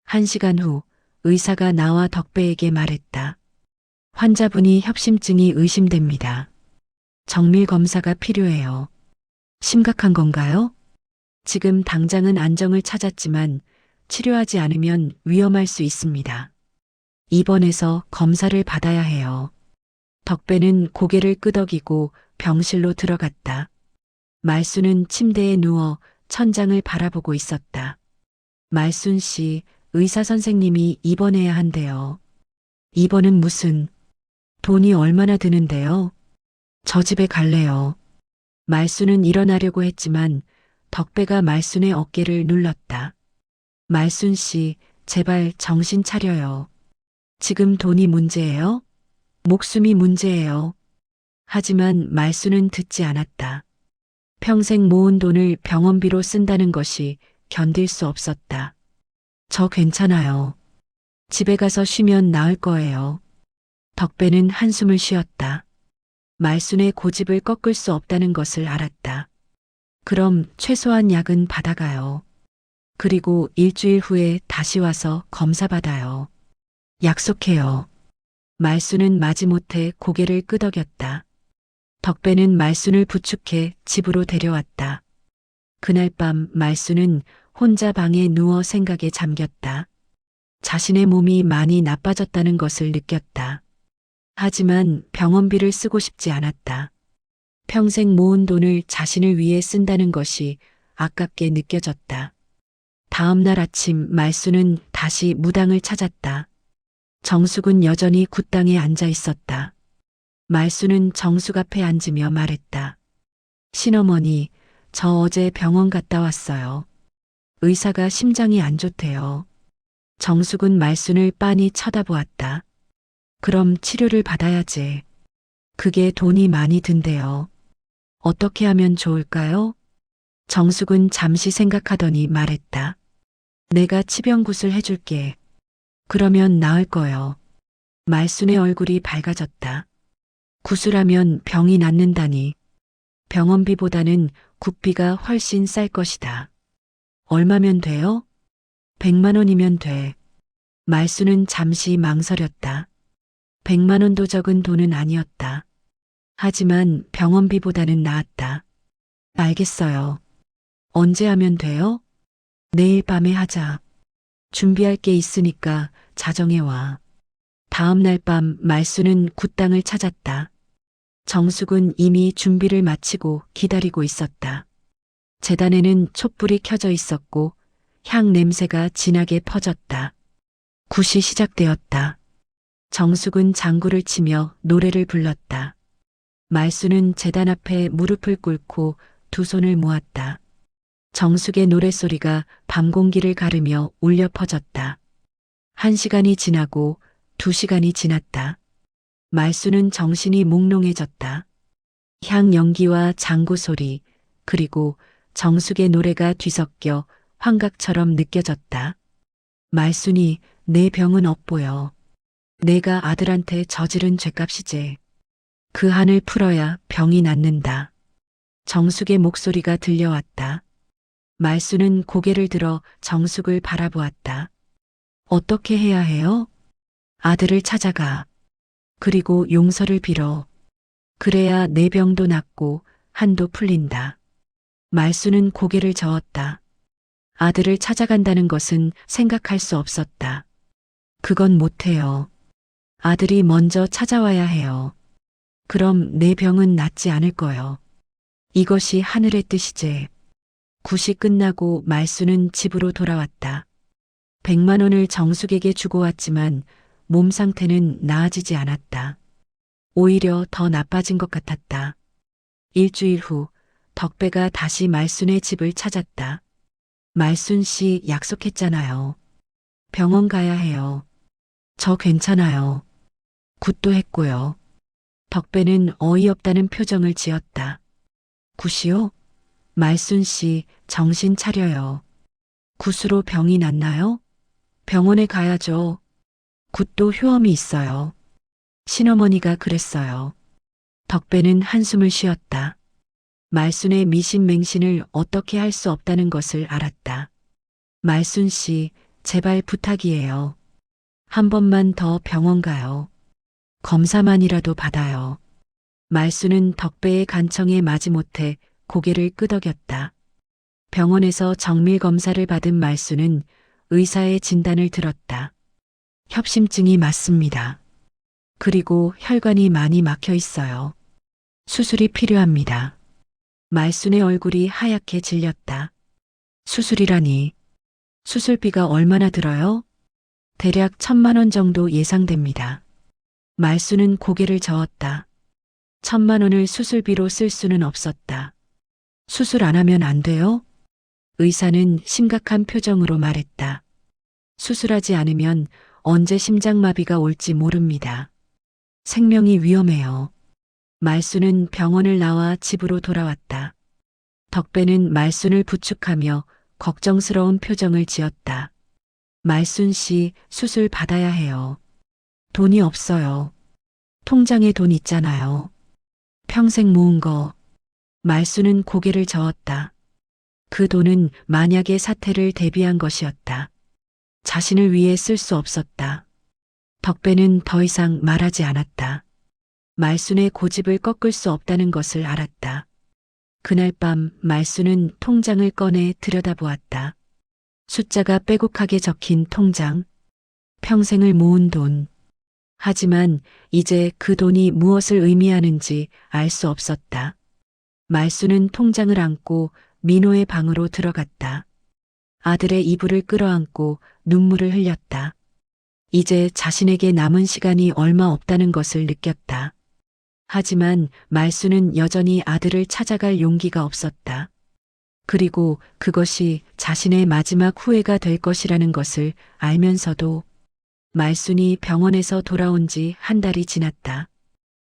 1시간 후 의사가 나와 덕배에게 말했다. 환자분이 협심증이 의심됩니다. 정밀 검사가 필요해요. 심각한 건가요? 지금 당장은 안정을 찾았지만 치료하지 않으면 위험할 수 있습니다. 입원해서 검사를 받아야 해요. 덕배는 고개를 끄덕이고 병실로 들어갔다. 말순은 침대에 누워 천장을 바라보고 있었다. 말순 씨, 의사 선생님이 입원해야 한대요. 입원은 무슨, 돈이 얼마나 드는데요? 저 집에 갈래요. 말순은 일어나려고 했지만 덕배가 말순의 어깨를 눌렀다. 말순 씨, 제발 정신 차려요. 지금 돈이 문제예요? 목숨이 문제예요. 하지만 말순은 듣지 않았다. 평생 모은 돈을 병원비로 쓴다는 것이 견딜 수 없었다. 저 괜찮아요. 집에 가서 쉬면 나을 거예요. 덕배는 한숨을 쉬었다. 말순의 고집을 꺾을 수 없다는 것을 알았다. 그럼 최소한 약은 받아가요. 그리고 일주일 후에 다시 와서 검사 받아요. 약속해요. 말순은 마지못해 고개를 끄덕였다. 덕배는 말순을 부축해 집으로 데려왔다. 그날 밤 말순은 혼자 방에 누워 생각에 잠겼다. 자신의 몸이 많이 나빠졌다는 것을 느꼈다. 하지만 병원비를 쓰고 싶지 않았다. 평생 모은 돈을 자신을 위해 쓴다는 것이 아깝게 느껴졌다. 다음 날 아침 말순은 다시 무당을 찾았다. 정숙은 여전히 굿당에 앉아 있었다. 말순은 정숙 앞에 앉으며 말했다. 신어머니, 저 어제 병원 갔다 왔어요. 의사가 심장이 안 좋대요. 정숙은 말순을 빤히 쳐다보았다. 그럼 치료를 받아야지. 그게 돈이 많이 든대요. 어떻게 하면 좋을까요? 정숙은 잠시 생각하더니 말했다. 내가 치병굿을 해줄게. 그러면 나을 거요. 말순의 얼굴이 밝아졌다. 구슬하면 병이 낫는다니. 병원비보다는 굿비가 훨씬 쌀 것이다. 얼마면 돼요? 100만 원이면 돼. 말순은 잠시 망설였다. 100만 원도 적은 돈은 아니었다. 하지만 병원비보다는 나았다. 알겠어요. 언제 하면 돼요? 내일 밤에 하자. 준비할 게 있으니까 자정에 와. 다음 날 밤 말순은 굿당을 찾았다. 정숙은 이미 준비를 마치고 기다리고 있었다. 제단에는 촛불이 켜져 있었고 향 냄새가 진하게 퍼졌다. 굿이 시작되었다. 정숙은 장구를 치며 노래를 불렀다. 말순은 제단 앞에 무릎을 꿇고 두 손을 모았다. 정숙의 노랫소리가 밤 공기를 가르며 울려 퍼졌다. 1시간이 지나고 2시간이 지났다. 말순은 정신이 몽롱해졌다. 향 연기와 장구 소리, 그리고 정숙의 노래가 뒤섞여 환각처럼 느껴졌다. 말순이 내 병은 엇보여. 내가 아들한테 저지른 죄값이지. 그 한을 풀어야 병이 낫는다. 정숙의 목소리가 들려왔다. 말순은 고개를 들어 정숙을 바라보았다. 어떻게 해야 해요? 아들을 찾아가. 그리고 용서를 빌어. 그래야 내 병도 낫고 한도 풀린다. 말순은 고개를 저었다. 아들을 찾아간다는 것은 생각할 수 없었다. 그건 못해요. 아들이 먼저 찾아와야 해요. 그럼 내 병은 낫지 않을 거요. 이것이 하늘의 뜻이지. 굿이 끝나고 말순은 집으로 돌아왔다. 100만 원을 정숙에게 주고 왔지만 몸 상태는 나아지지 않았다. 오히려 더 나빠진 것 같았다. 일주일 후 덕배가 다시 말순의 집을 찾았다. 말순 씨 약속했잖아요. 병원 가야 해요. 저 괜찮아요. 굿도 했고요. 덕배는 어이없다는 표정을 지었다. 굿이요? 말순 씨 정신 차려요. 굿으로 병이 낫나요? 병원에 가야죠. 굿도 효험이 있어요. 신어머니가 그랬어요. 덕배는 한숨을 쉬었다. 말순의 미신맹신을 어떻게 할 수 없다는 것을 알았다. 말순 씨, 제발 부탁이에요. 한 번만 더 병원 가요. 검사만이라도 받아요. 말순은 덕배의 간청에 마지못해 고개를 끄덕였다. 병원에서 정밀 검사를 받은 말순은 의사의 진단을 들었다. 협심증이 맞습니다. 그리고 혈관이 많이 막혀 있어요. 수술이 필요합니다. 말순의 얼굴이 하얗게 질렸다. 수술이라니. 수술비가 얼마나 들어요? 대략 1,000만 원 정도 예상됩니다. 말순은 고개를 저었다. 1,000만 원을 수술비로 쓸 수는 없었다. 수술 안 하면 안 돼요? 의사는 심각한 표정으로 말했다. 수술하지 않으면 언제 심장마비가 올지 모릅니다. 생명이 위험해요. 말순은 병원을 나와 집으로 돌아왔다. 덕배는 말순을 부축하며 걱정스러운 표정을 지었다. 말순 씨 수술 받아야 해요. 돈이 없어요. 통장에 돈 있잖아요. 평생 모은 거. 말수는 고개를 저었다. 그 돈은 만약의 사태를 대비한 것이었다. 자신을 위해 쓸 수 없었다. 덕배는 더 이상 말하지 않았다. 말순의 고집을 꺾을 수 없다는 것을 알았다. 그날 밤 말순은 통장을 꺼내 들여다보았다. 숫자가 빼곡하게 적힌 통장. 평생을 모은 돈. 하지만 이제 그 돈이 무엇을 의미하는지 알 수 없었다. 말수는 통장을 안고 민호의 방으로 들어갔다. 아들의 이불을 끌어안고 눈물을 흘렸다. 이제 자신에게 남은 시간이 얼마 없다는 것을 느꼈다. 하지만 말수는 여전히 아들을 찾아갈 용기가 없었다. 그리고 그것이 자신의 마지막 후회가 될 것이라는 것을 알면서도 말순이 병원에서 돌아온 지 한 달이 지났다.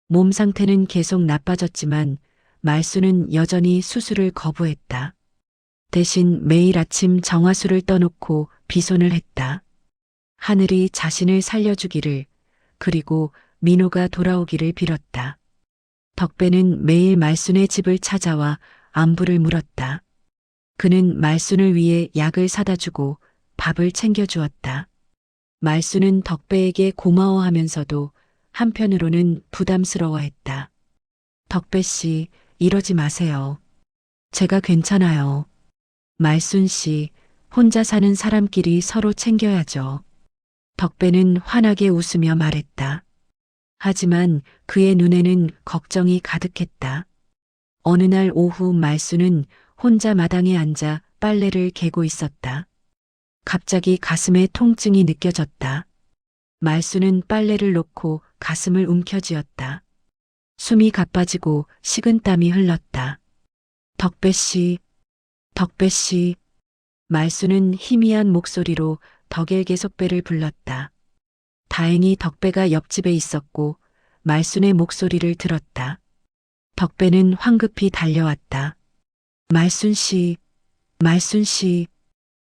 몸 상태는 계속 나빠졌지만 말순은 여전히 수술을 거부했다. 대신 매일 아침 정화수를 떠놓고 비손을 했다. 하늘이 자신을 살려주기를, 그리고 민호가 돌아오기를 빌었다. 덕배는 매일 말순의 집을 찾아와 안부를 물었다. 그는 말순을 위해 약을 사다 주고 밥을 챙겨주었다. 말순은 덕배에게 고마워하면서도 한편으로는 부담스러워했다. 덕배 씨, 이러지 마세요. 제가 괜찮아요. 말순 씨, 혼자 사는 사람끼리 서로 챙겨야죠. 덕배는 환하게 웃으며 말했다. 하지만 그의 눈에는 걱정이 가득했다. 어느 날 오후 말순은 혼자 마당에 앉아 빨래를 개고 있었다. 갑자기 가슴에 통증이 느껴졌다. 말순은 빨래를 놓고 가슴을 움켜쥐었다. 숨이 가빠지고 식은땀이 흘렀다. 덕배 씨, 덕배 씨. 말순은 희미한 목소리로 덕일개속배를 불렀다. 다행히 덕배가 옆집에 있었고 말순의 목소리를 들었다. 덕배는 황급히 달려왔다. 말순 씨, 말순 씨.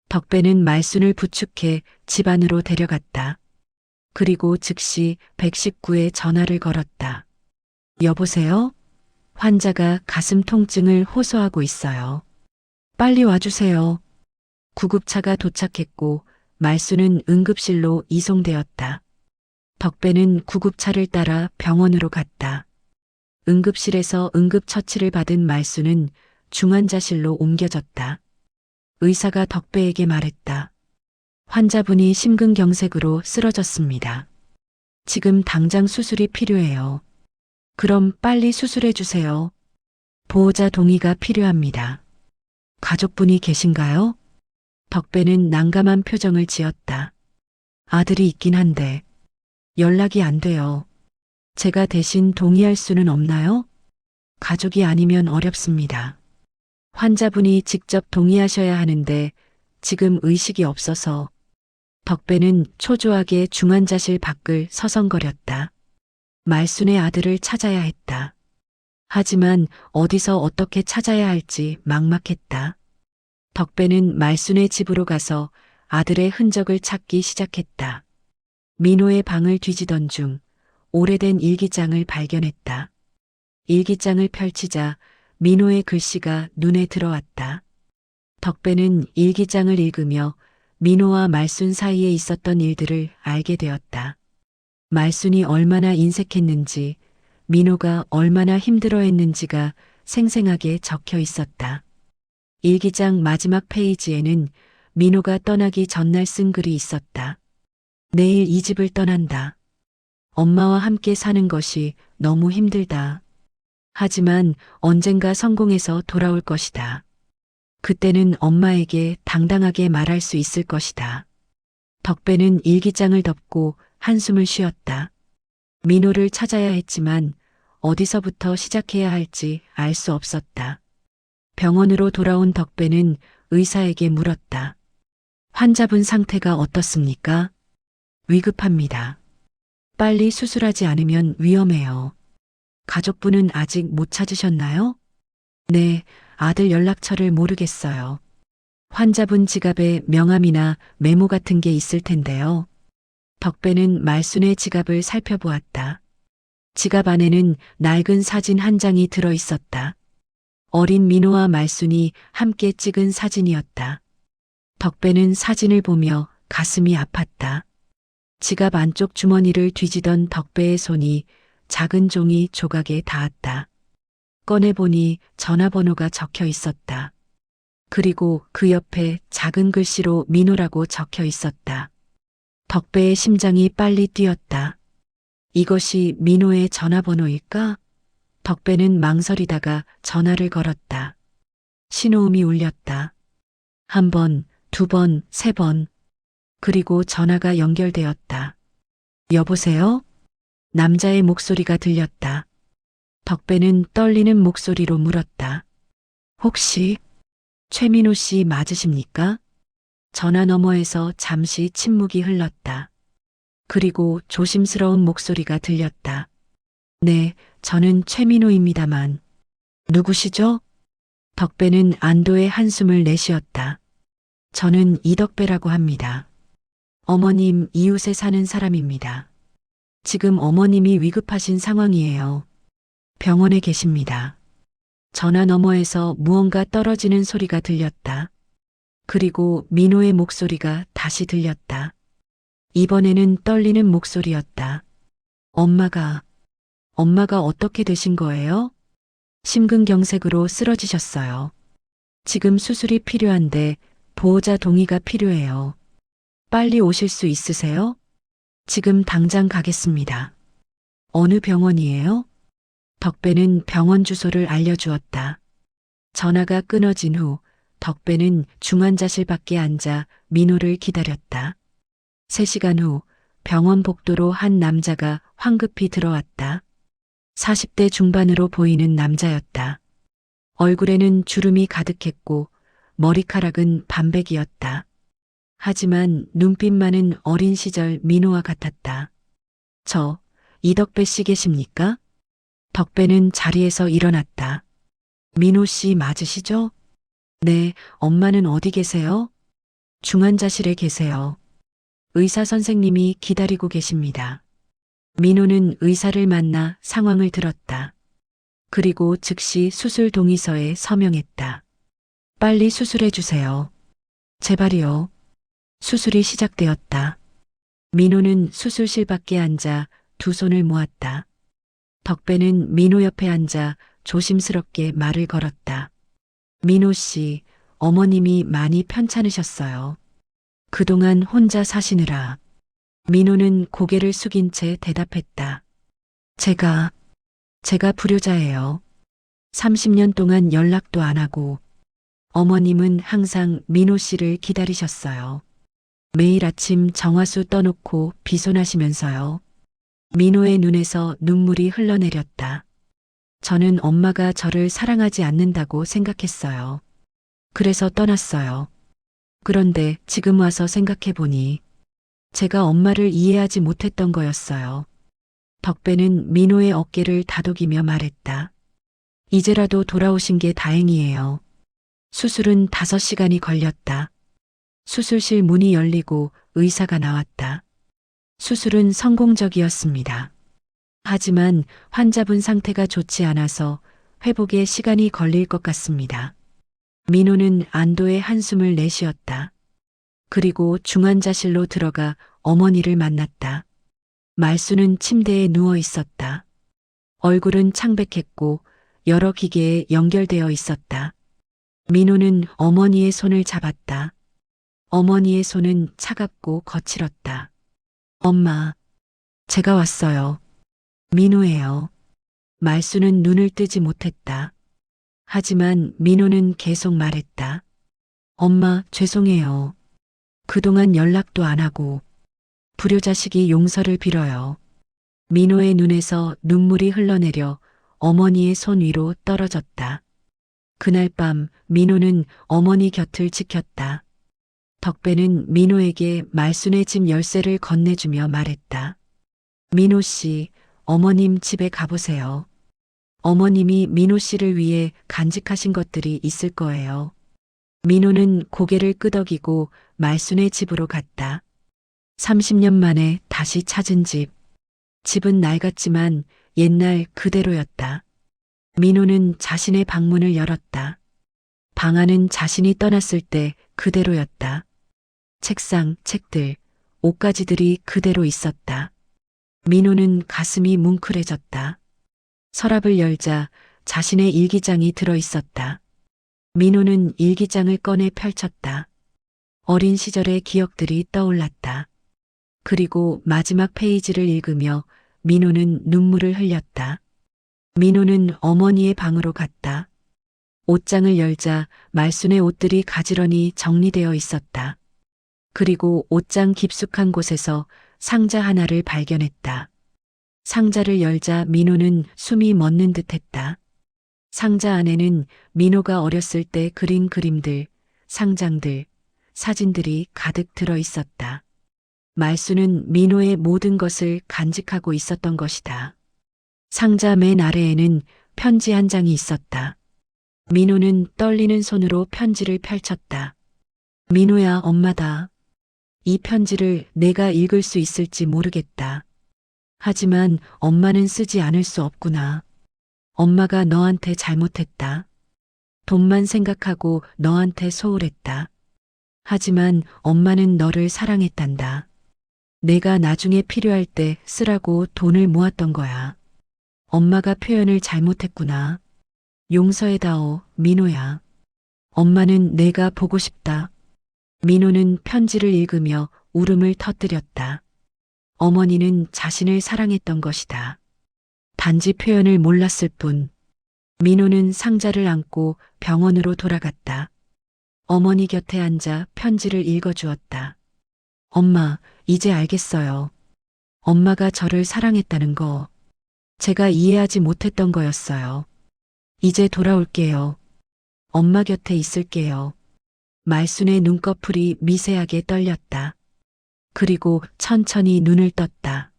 덕배는 말순을 부축해 집 안으로 데려갔다. 그리고 즉시 119에 전화를 걸었다. 여보세요? 환자가 가슴 통증을 호소하고 있어요. 빨리 와주세요. 구급차가 도착했고 말순은 응급실로 이송되었다. 덕배는 구급차를 따라 병원으로 갔다. 응급실에서 응급처치를 받은 말순은 중환자실로 옮겨졌다. 의사가 덕배에게 말했다. 환자분이 심근경색으로 쓰러졌습니다. 지금 당장 수술이 필요해요. 그럼 빨리 수술해 주세요. 보호자 동의가 필요합니다. 가족분이 계신가요? 덕배는 난감한 표정을 지었다. 아들이 있긴 한데 연락이 안 돼요. 제가 대신 동의할 수는 없나요? 가족이 아니면 어렵습니다. 환자분이 직접 동의하셔야 하는데 지금 의식이 없어서. 덕배는 초조하게 중환자실 밖을 서성거렸다. 말순의 아들을 찾아야 했다. 하지만 어디서 어떻게 찾아야 할지 막막했다. 덕배는 말순의 집으로 가서 아들의 흔적을 찾기 시작했다. 민호의 방을 뒤지던 중 오래된 일기장을 발견했다. 일기장을 펼치자 민호의 글씨가 눈에 들어왔다. 덕배는 일기장을 읽으며 민호와 말순 사이에 있었던 일들을 알게 되었다. 말순이 얼마나 인색했는지, 민호가 얼마나 힘들어했는지가 생생하게 적혀 있었다. 일기장 마지막 페이지에는 민호가 떠나기 전날 쓴 글이 있었다. 내일 이 집을 떠난다. 엄마와 함께 사는 것이 너무 힘들다. 하지만 언젠가 성공해서 돌아올 것이다. 그때는 엄마에게 당당하게 말할 수 있을 것이다. 덕배는 일기장을 덮고 한숨을 쉬었다. 민호를 찾아야 했지만 어디서부터 시작해야 할지 알 수 없었다. 병원으로 돌아온 덕배는 의사에게 물었다. 환자분 상태가 어떻습니까? 위급합니다. 빨리 수술하지 않으면 위험해요. 가족분은 아직 못 찾으셨나요? 네, 아들 연락처를 모르겠어요. 환자분 지갑에 명함이나 메모 같은 게 있을 텐데요. 덕배는 말순의 지갑을 살펴보았다. 지갑 안에는 낡은 사진 한 장이 들어 있었다. 어린 민호와 말순이 함께 찍은 사진이었다. 덕배는 사진을 보며 가슴이 아팠다. 지갑 안쪽 주머니를 뒤지던 덕배의 손이 작은 종이 조각에 닿았다. 꺼내보니 전화번호가 적혀 있었다. 그리고 그 옆에 작은 글씨로 민호라고 적혀 있었다. 덕배의 심장이 빨리 뛰었다. 이것이 민호의 전화번호일까? 덕배는 망설이다가 전화를 걸었다. 신호음이 울렸다. 한 번, 두 번, 세 번. 그리고 전화가 연결되었다. 여보세요? 남자의 목소리가 들렸다. 덕배는 떨리는 목소리로 물었다. 혹시 최민호 씨 맞으십니까? 전화 너머에서 잠시 침묵이 흘렀다. 그리고 조심스러운 목소리가 들렸다. 네, 저는 최민호입니다만. 누구시죠? 덕배는 안도의 한숨을 내쉬었다. 저는 이덕배라고 합니다. 어머님 이웃에 사는 사람입니다. 지금 어머님이 위급하신 상황이에요. 병원에 계십니다. 전화 너머에서 무언가 떨어지는 소리가 들렸다. 그리고 민호의 목소리가 다시 들렸다. 이번에는 떨리는 목소리였다. 엄마가 어떻게 되신 거예요? 심근경색으로 쓰러지셨어요. 지금 수술이 필요한데 보호자 동의가 필요해요. 빨리 오실 수 있으세요? 지금 당장 가겠습니다. 어느 병원이에요? 덕배는 병원 주소를 알려주었다. 전화가 끊어진 후 덕배는 중환자실 밖에 앉아 민호를 기다렸다. 3시간 후 병원 복도로 한 남자가 황급히 들어왔다. 40대 중반으로 보이는 남자였다. 얼굴에는 주름이 가득했고 머리카락은 반백이었다. 하지만 눈빛만은 어린 시절 민호와 같았다. 저, 이덕배 씨 계십니까? 덕배는 자리에서 일어났다. 민호 씨 맞으시죠? 네, 엄마는 어디 계세요? 중환자실에 계세요. 의사 선생님이 기다리고 계십니다. 민호는 의사를 만나 상황을 들었다. 그리고 즉시 수술 동의서에 서명했다. 빨리 수술해 주세요. 제발이요. 수술이 시작되었다. 민호는 수술실 밖에 앉아 두 손을 모았다. 덕배는 민호 옆에 앉아 조심스럽게 말을 걸었다. 민호 씨, 어머님이 많이 편찮으셨어요. 그동안 혼자 사시느라. 민호는 고개를 숙인 채 대답했다. 제가 불효자예요. 30년 동안 연락도 안 하고 어머님은 항상 민호 씨를 기다리셨어요. 매일 아침 정화수 떠놓고 비손하시면서요. 민호의 눈에서 눈물이 흘러내렸다. 저는 엄마가 저를 사랑하지 않는다고 생각했어요. 그래서 떠났어요. 그런데 지금 와서 생각해보니 제가 엄마를 이해하지 못했던 거였어요. 덕배는 민호의 어깨를 다독이며 말했다. 이제라도 돌아오신 게 다행이에요. 수술은 5시간이 걸렸다. 수술실 문이 열리고 의사가 나왔다. 수술은 성공적이었습니다. 하지만 환자분 상태가 좋지 않아서 회복에 시간이 걸릴 것 같습니다. 민호는 안도의 한숨을 내쉬었다. 그리고 중환자실로 들어가 어머니를 만났다. 말수는 침대에 누워 있었다. 얼굴은 창백했고 여러 기계에 연결되어 있었다. 민호는 어머니의 손을 잡았다. 어머니의 손은 차갑고 거칠었다. 엄마, 제가 왔어요. 민호예요. 말수는 눈을 뜨지 못했다. 하지만 민호는 계속 말했다. 엄마, 죄송해요. 그동안 연락도 안 하고 불효자식이 용서를 빌어요. 민호의 눈에서 눈물이 흘러내려 어머니의 손 위로 떨어졌다. 그날 밤 민호는 어머니 곁을 지켰다. 덕배는 민호에게 말순의 집 열쇠를 건네주며 말했다. 민호 씨, 어머님 집에 가보세요. 어머님이 민호 씨를 위해 간직하신 것들이 있을 거예요. 민호는 고개를 끄덕이고 말순의 집으로 갔다. 30년 만에 다시 찾은 집. 집은 낡았지만 옛날 그대로였다. 민호는 자신의 방문을 열었다. 방 안은 자신이 떠났을 때 그대로였다. 책상, 책들, 옷가지들이 그대로 있었다. 민호는 가슴이 뭉클해졌다. 서랍을 열자 자신의 일기장이 들어 있었다. 민호는 일기장을 꺼내 펼쳤다. 어린 시절의 기억들이 떠올랐다. 그리고 마지막 페이지를 읽으며 민호는 눈물을 흘렸다. 민호는 어머니의 방으로 갔다. 옷장을 열자 말순의 옷들이 가지런히 정리되어 있었다. 그리고 옷장 깊숙한 곳에서 상자 하나를 발견했다. 상자를 열자 민호는 숨이 멎는 듯했다. 상자 안에는 민호가 어렸을 때 그린 그림들, 상장들, 사진들이 가득 들어 있었다. 말순은 민호의 모든 것을 간직하고 있었던 것이다. 상자 맨 아래에는 편지 한 장이 있었다. 민호는 떨리는 손으로 편지를 펼쳤다. 민호야, 엄마다. 이 편지를 내가 읽을 수 있을지 모르겠다. 하지만 엄마는 쓰지 않을 수 없구나. 엄마가 너한테 잘못했다. 돈만 생각하고 너한테 소홀했다. 하지만 엄마는 너를 사랑했단다. 내가 나중에 필요할 때 쓰라고 돈을 모았던 거야. 엄마가 표현을 잘못했구나. 용서해다오, 민호야. 엄마는 내가 보고 싶다. 민호는 편지를 읽으며 울음을 터뜨렸다. 어머니는 자신을 사랑했던 것이다. 단지 표현을 몰랐을 뿐. 민호는 상자를 안고 병원으로 돌아갔다. 어머니 곁에 앉아 편지를 읽어주었다. 엄마, 이제 알겠어요. 엄마가 저를 사랑했다는 거. 제가 이해하지 못했던 거였어요. 이제 돌아올게요. 엄마 곁에 있을게요. 말순의 눈꺼풀이 미세하게 떨렸다. 그리고 천천히 눈을 떴다.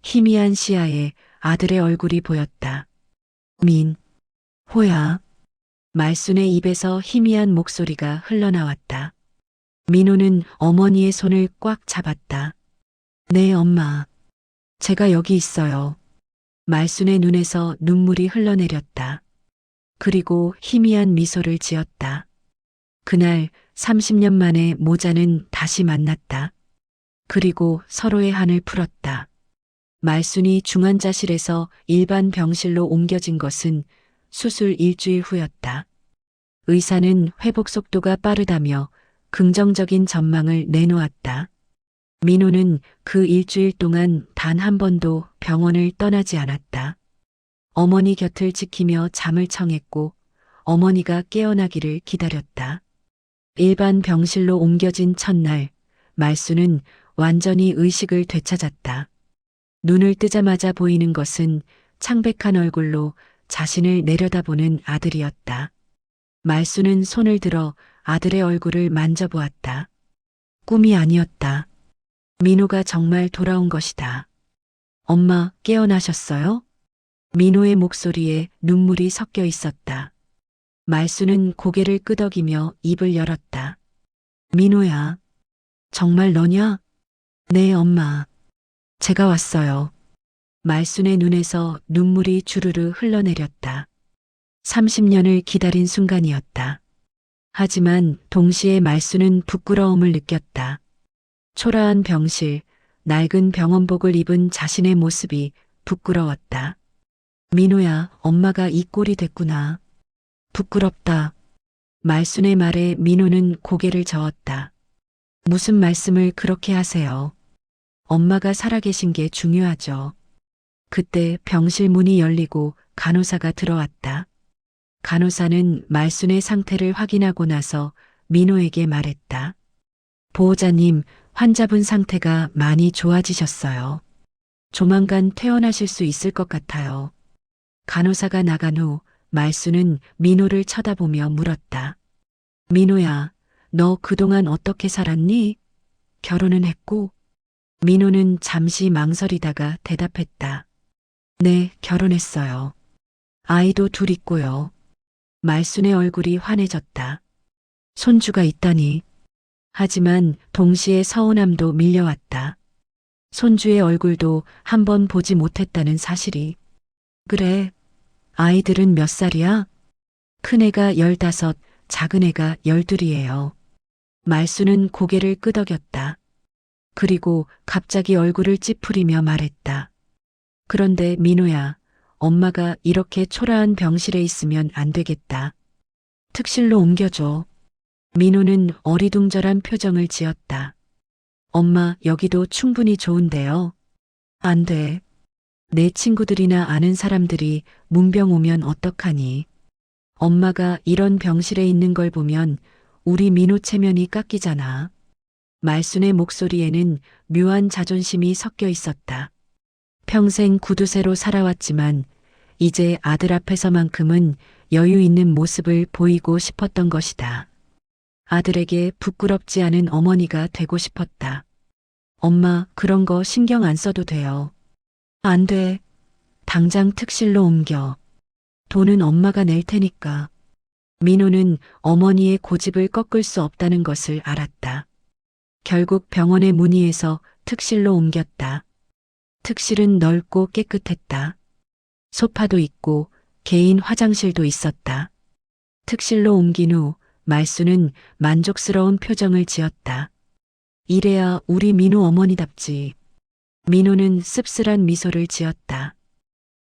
희미한 시야에 아들의 얼굴이 보였다. 호야. 말순의 입에서 희미한 목소리가 흘러나왔다. 민호는 어머니의 손을 꽉 잡았다. 네, 엄마. 제가 여기 있어요. 말순의 눈에서 눈물이 흘러내렸다. 그리고 희미한 미소를 지었다. 그날 30년 만에 모자는 다시 만났다. 그리고 서로의 한을 풀었다. 말순이 중환자실에서 일반 병실로 옮겨진 것은 수술 일주일 후였다. 의사는 회복 속도가 빠르다며 긍정적인 전망을 내놓았다. 민호는 그 일주일 동안 단 한 번도 병원을 떠나지 않았다. 어머니 곁을 지키며 잠을 청했고 어머니가 깨어나기를 기다렸다. 일반 병실로 옮겨진 첫날, 말순은 완전히 의식을 되찾았다. 눈을 뜨자마자 보이는 것은 창백한 얼굴로 자신을 내려다보는 아들이었다. 말순은 손을 들어 아들의 얼굴을 만져보았다. 꿈이 아니었다. 민호가 정말 돌아온 것이다. 엄마, 깨어나셨어요? 민호의 목소리에 눈물이 섞여 있었다. 말순은 고개를 끄덕이며 입을 열었다. 민호야, 정말 너냐? 네, 엄마. 제가 왔어요. 말순의 눈에서 눈물이 주르르 흘러내렸다. 30년을 기다린 순간이었다. 하지만 동시에 말순은 부끄러움을 느꼈다. 초라한 병실, 낡은 병원복을 입은 자신의 모습이 부끄러웠다. 민호야, 엄마가 이 꼴이 됐구나. 부끄럽다. 말순의 말에 민호는 고개를 저었다. 무슨 말씀을 그렇게 하세요? 엄마가 살아계신 게 중요하죠. 그때 병실 문이 열리고 간호사가 들어왔다. 간호사는 말순의 상태를 확인하고 나서 민호에게 말했다. 보호자님, 환자분 상태가 많이 좋아지셨어요. 조만간 퇴원하실 수 있을 것 같아요. 간호사가 나간 후 말순은 민호를 쳐다보며 물었다. 민호야, 너 그동안 어떻게 살았니? 결혼은 했고? 민호는 잠시 망설이다가 대답했다. 네, 결혼했어요. 아이도 둘 있고요. 말순의 얼굴이 환해졌다. 손주가 있다니. 하지만 동시에 서운함도 밀려왔다. 손주의 얼굴도 한 번 보지 못했다는 사실이. 그래. 아이들은 몇 살이야? 큰애가 15, 작은애가 12이에요. 말수는 고개를 끄덕였다. 그리고 갑자기 얼굴을 찌푸리며 말했다. 그런데 민호야, 엄마가 이렇게 초라한 병실에 있으면 안 되겠다. 특실로 옮겨줘. 민호는 어리둥절한 표정을 지었다. 엄마, 여기도 충분히 좋은데요. 안 돼. 내 친구들이나 아는 사람들이 문병 오면 어떡하니. 엄마가 이런 병실에 있는 걸 보면 우리 민호 체면이 깎이잖아. 말순의 목소리에는 묘한 자존심이 섞여 있었다. 평생 구두쇠로 살아왔지만 이제 아들 앞에서만큼은 여유 있는 모습을 보이고 싶었던 것이다. 아들에게 부끄럽지 않은 어머니가 되고 싶었다. 엄마, 그런 거 신경 안 써도 돼요. 안 돼. 당장 특실로 옮겨. 돈은 엄마가 낼 테니까. 민호는 어머니의 고집을 꺾을 수 없다는 것을 알았다. 결국 병원에 문의해서 특실로 옮겼다. 특실은 넓고 깨끗했다. 소파도 있고 개인 화장실도 있었다. 특실로 옮긴 후 말수는 만족스러운 표정을 지었다. 이래야 우리 민호 어머니답지. 민호는 씁쓸한 미소를 지었다.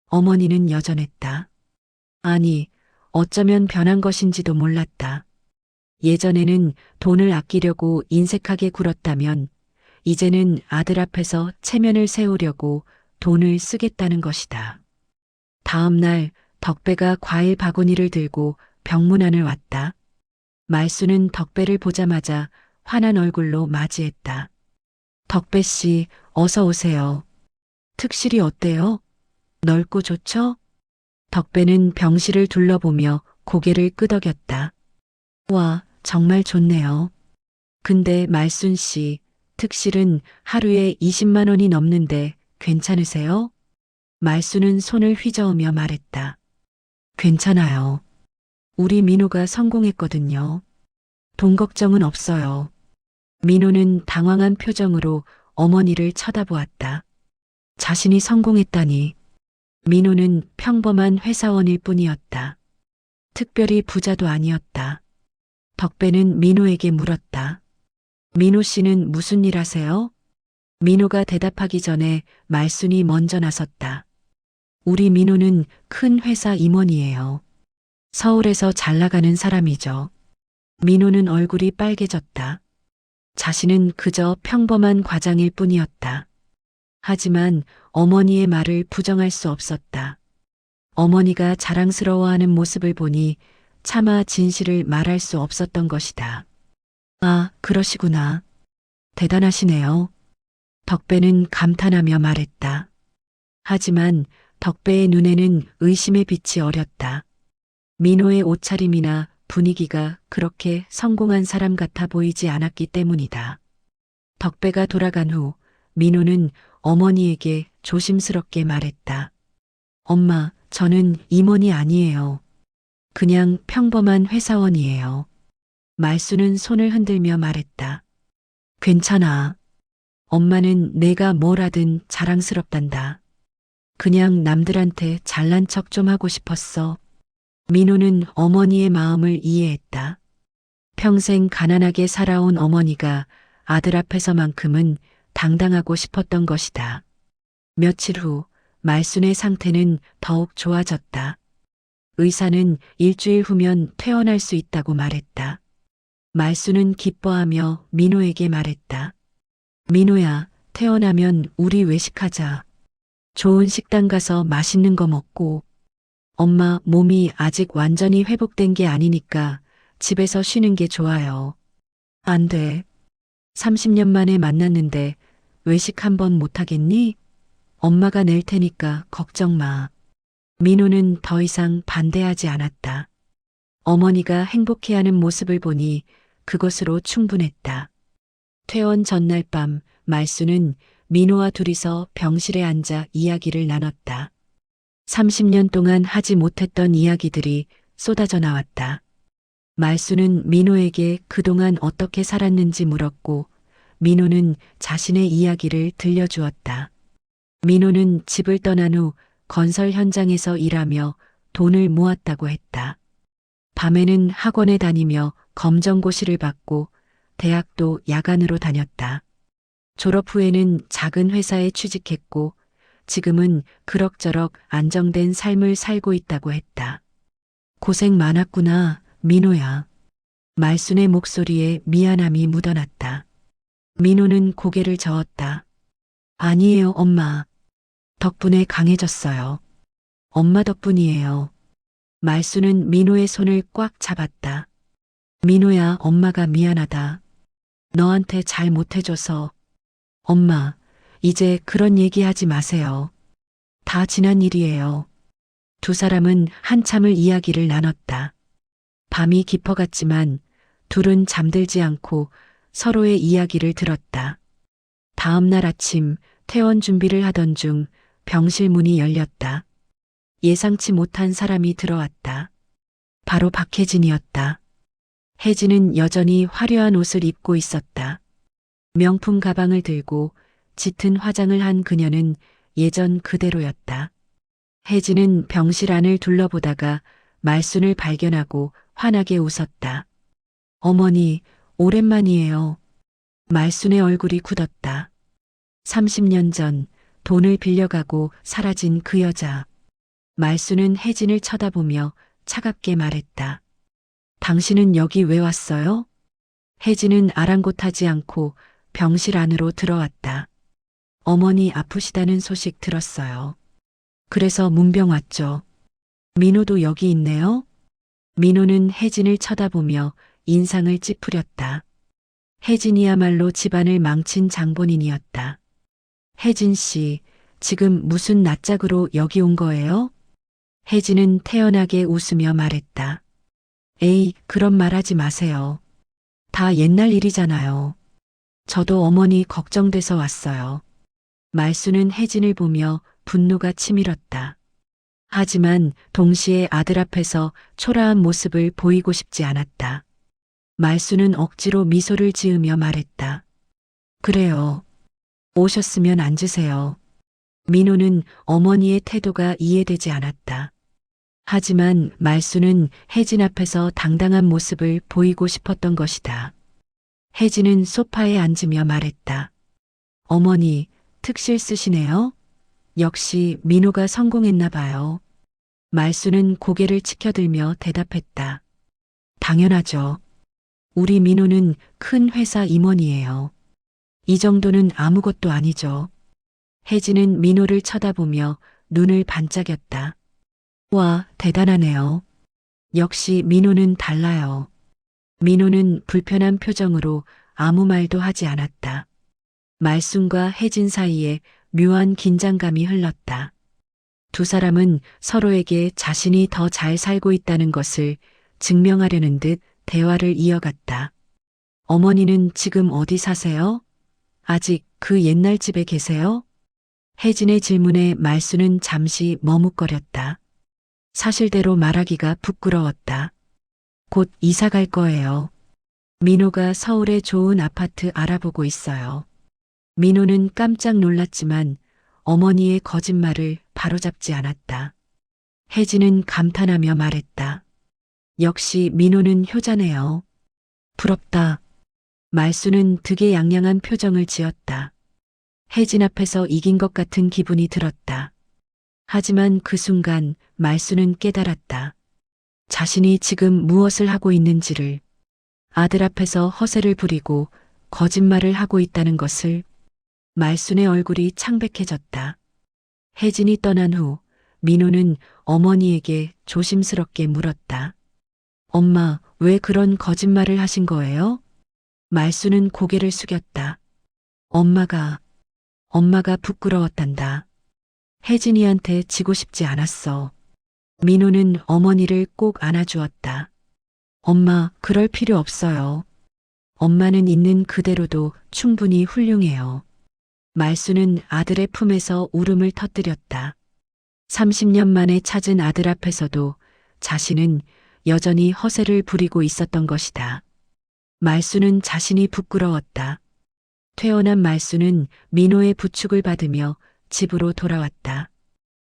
어머니는 여전했다. 아니, 어쩌면 변한 것인지도 몰랐다. 예전에는 돈을 아끼려고 인색하게 굴었다면 이제는 아들 앞에서 체면을 세우려고 돈을 쓰겠다는 것이다. 다음 날 덕배가 과일 바구니를 들고 병문안을 왔다. 말수는 덕배를 보자마자 환한 얼굴로 맞이했다. 덕배 씨, 어서 오세요. 특실이 어때요? 넓고 좋죠? 덕배는 병실을 둘러보며 고개를 끄덕였다. 와, 정말 좋네요. 근데 말순 씨, 특실은 하루에 20만 원이 넘는데 괜찮으세요? 말순은 손을 휘저으며 말했다. 괜찮아요. 우리 민호가 성공했거든요. 돈 걱정은 없어요. 민호는 당황한 표정으로 어머니를 쳐다보았다. 자신이 성공했다니. 민호는 평범한 회사원일 뿐이었다. 특별히 부자도 아니었다. 덕배는 민호에게 물었다. 민호 씨는 무슨 일 하세요? 민호가 대답하기 전에 말순이 먼저 나섰다. 우리 민호는 큰 회사 임원이에요. 서울에서 잘 나가는 사람이죠. 민호는 얼굴이 빨개졌다. 자신은 그저 평범한 과장일 뿐이었다. 하지만 어머니의 말을 부정할 수 없었다. 어머니가 자랑스러워하는 모습을 보니 차마 진실을 말할 수 없었던 것이다. 아, 그러시구나. 대단하시네요. 덕배는 감탄하며 말했다. 하지만 덕배의 눈에는 의심의 빛이 어렸다. 민호의 옷차림이나 분위기가 그렇게 성공한 사람 같아 보이지 않았기 때문이다. 덕배가 돌아간 후 민호는 어머니에게 조심스럽게 말했다. 엄마, 저는 임원이 아니에요. 그냥 평범한 회사원이에요. 말수는 손을 흔들며 말했다. 괜찮아. 엄마는 내가 뭘 하든 자랑스럽단다. 그냥 남들한테 잘난 척 좀 하고 싶었어. 민호는 어머니의 마음을 이해했다. 평생 가난하게 살아온 어머니가 아들 앞에서만큼은 당당하고 싶었던 것이다. 며칠 후 말순의 상태는 더욱 좋아졌다. 의사는 일주일 후면 퇴원할 수 있다고 말했다. 말순은 기뻐하며 민호에게 말했다. 민호야, 퇴원하면 우리 외식하자. 좋은 식당 가서 맛있는 거 먹고. 엄마 몸이 아직 완전히 회복된 게 아니니까 집에서 쉬는 게 좋아요. 안 돼. 30년 만에 만났는데 외식 한번 못하겠니? 엄마가 낼 테니까 걱정 마. 민호는 더 이상 반대하지 않았다. 어머니가 행복해하는 모습을 보니 그것으로 충분했다. 퇴원 전날 밤 말수는 민호와 둘이서 병실에 앉아 이야기를 나눴다. 30년 동안 하지 못했던 이야기들이 쏟아져 나왔다. 말수는 민호에게 그동안 어떻게 살았는지 물었고 민호는 자신의 이야기를 들려주었다. 민호는 집을 떠난 후 건설 현장에서 일하며 돈을 모았다고 했다. 밤에는 학원에 다니며 검정고시를 받고 대학도 야간으로 다녔다. 졸업 후에는 작은 회사에 취직했고 지금은 그럭저럭 안정된 삶을 살고 있다고 했다. 고생 많았구나, 민호야. 말순의 목소리에 미안함이 묻어났다. 민호는 고개를 저었다. 아니에요, 엄마. 덕분에 강해졌어요. 엄마 덕분이에요. 말순은 민호의 손을 꽉 잡았다. 민호야, 엄마가 미안하다. 너한테 잘 못해줘서. 엄마, 이제 그런 얘기하지 마세요. 다 지난 일이에요. 두 사람은 한참을 이야기를 나눴다. 밤이 깊어갔지만 둘은 잠들지 않고 서로의 이야기를 들었다. 다음 날 아침 퇴원 준비를 하던 중 병실 문이 열렸다. 예상치 못한 사람이 들어왔다. 바로 박혜진이었다. 혜진은 여전히 화려한 옷을 입고 있었다. 명품 가방을 들고 짙은 화장을 한 그녀는 예전 그대로였다. 혜진은 병실 안을 둘러보다가 말순을 발견하고 환하게 웃었다. 어머니, 오랜만이에요. 말순의 얼굴이 굳었다. 30년 전 돈을 빌려가고 사라진 그 여자. 말순은 혜진을 쳐다보며 차갑게 말했다. 당신은 여기 왜 왔어요? 혜진은 아랑곳하지 않고 병실 안으로 들어왔다. 어머니 아프시다는 소식 들었어요. 그래서 문병 왔죠. 민호도 여기 있네요. 민호는 혜진을 쳐다보며 인상을 찌푸렸다. 혜진이야말로 집안을 망친 장본인이었다. 혜진 씨, 지금 무슨 낯짝으로 여기 온 거예요? 혜진은 태연하게 웃으며 말했다. 에이, 그런 말 하지 마세요. 다 옛날 일이잖아요. 저도 어머니 걱정돼서 왔어요. 말순은 혜진을 보며 분노가 치밀었다. 하지만 동시에 아들 앞에서 초라한 모습을 보이고 싶지 않았다. 말순은 억지로 미소를 지으며 말했다. 그래요. 오셨으면 앉으세요. 민호는 어머니의 태도가 이해되지 않았다. 하지만 말순은 혜진 앞에서 당당한 모습을 보이고 싶었던 것이다. 혜진은 소파에 앉으며 말했다. 어머니, 특실 쓰시네요. 역시 민호가 성공했나 봐요. 말순은 고개를 치켜들며 대답했다. 당연하죠. 우리 민호는 큰 회사 임원이에요. 이 정도는 아무것도 아니죠. 혜진은 민호를 쳐다보며 눈을 반짝였다. 와, 대단하네요. 역시 민호는 달라요. 민호는 불편한 표정으로 아무 말도 하지 않았다. 말순과 혜진 사이에 묘한 긴장감이 흘렀다. 두 사람은 서로에게 자신이 더 잘 살고 있다는 것을 증명하려는 듯 대화를 이어갔다. 어머니는 지금 어디 사세요? 아직 그 옛날 집에 계세요? 혜진의 질문에 말순은 잠시 머뭇거렸다. 사실대로 말하기가 부끄러웠다. 곧 이사 갈 거예요. 민호가 서울의 좋은 아파트 알아보고 있어요. 민호는 깜짝 놀랐지만 어머니의 거짓말을 바로잡지 않았다. 혜진은 감탄하며 말했다. 역시 민호는 효자네요. 부럽다. 말순은 득에양양한 표정을 지었다. 혜진 앞에서 이긴 것 같은 기분이 들었다. 하지만 그 순간 말순은 깨달았다. 자신이 지금 무엇을 하고 있는지를, 아들 앞에서 허세를 부리고 거짓말을 하고 있다는 것을. 말순의 얼굴이 창백해졌다. 혜진이 떠난 후 민호는 어머니에게 조심스럽게 물었다. 엄마, 왜 그런 거짓말을 하신 거예요? 말순은 고개를 숙였다. 엄마가 부끄러웠단다. 혜진이한테 지고 싶지 않았어. 민호는 어머니를 꼭 안아주었다. 엄마, 그럴 필요 없어요. 엄마는 있는 그대로도 충분히 훌륭해요. 말순은 아들의 품에서 울음을 터뜨렸다. 30년 만에 찾은 아들 앞에서도 자신은 여전히 허세를 부리고 있었던 것이다. 말순은 자신이 부끄러웠다. 퇴원한 말순은 민호의 부축을 받으며 집으로 돌아왔다.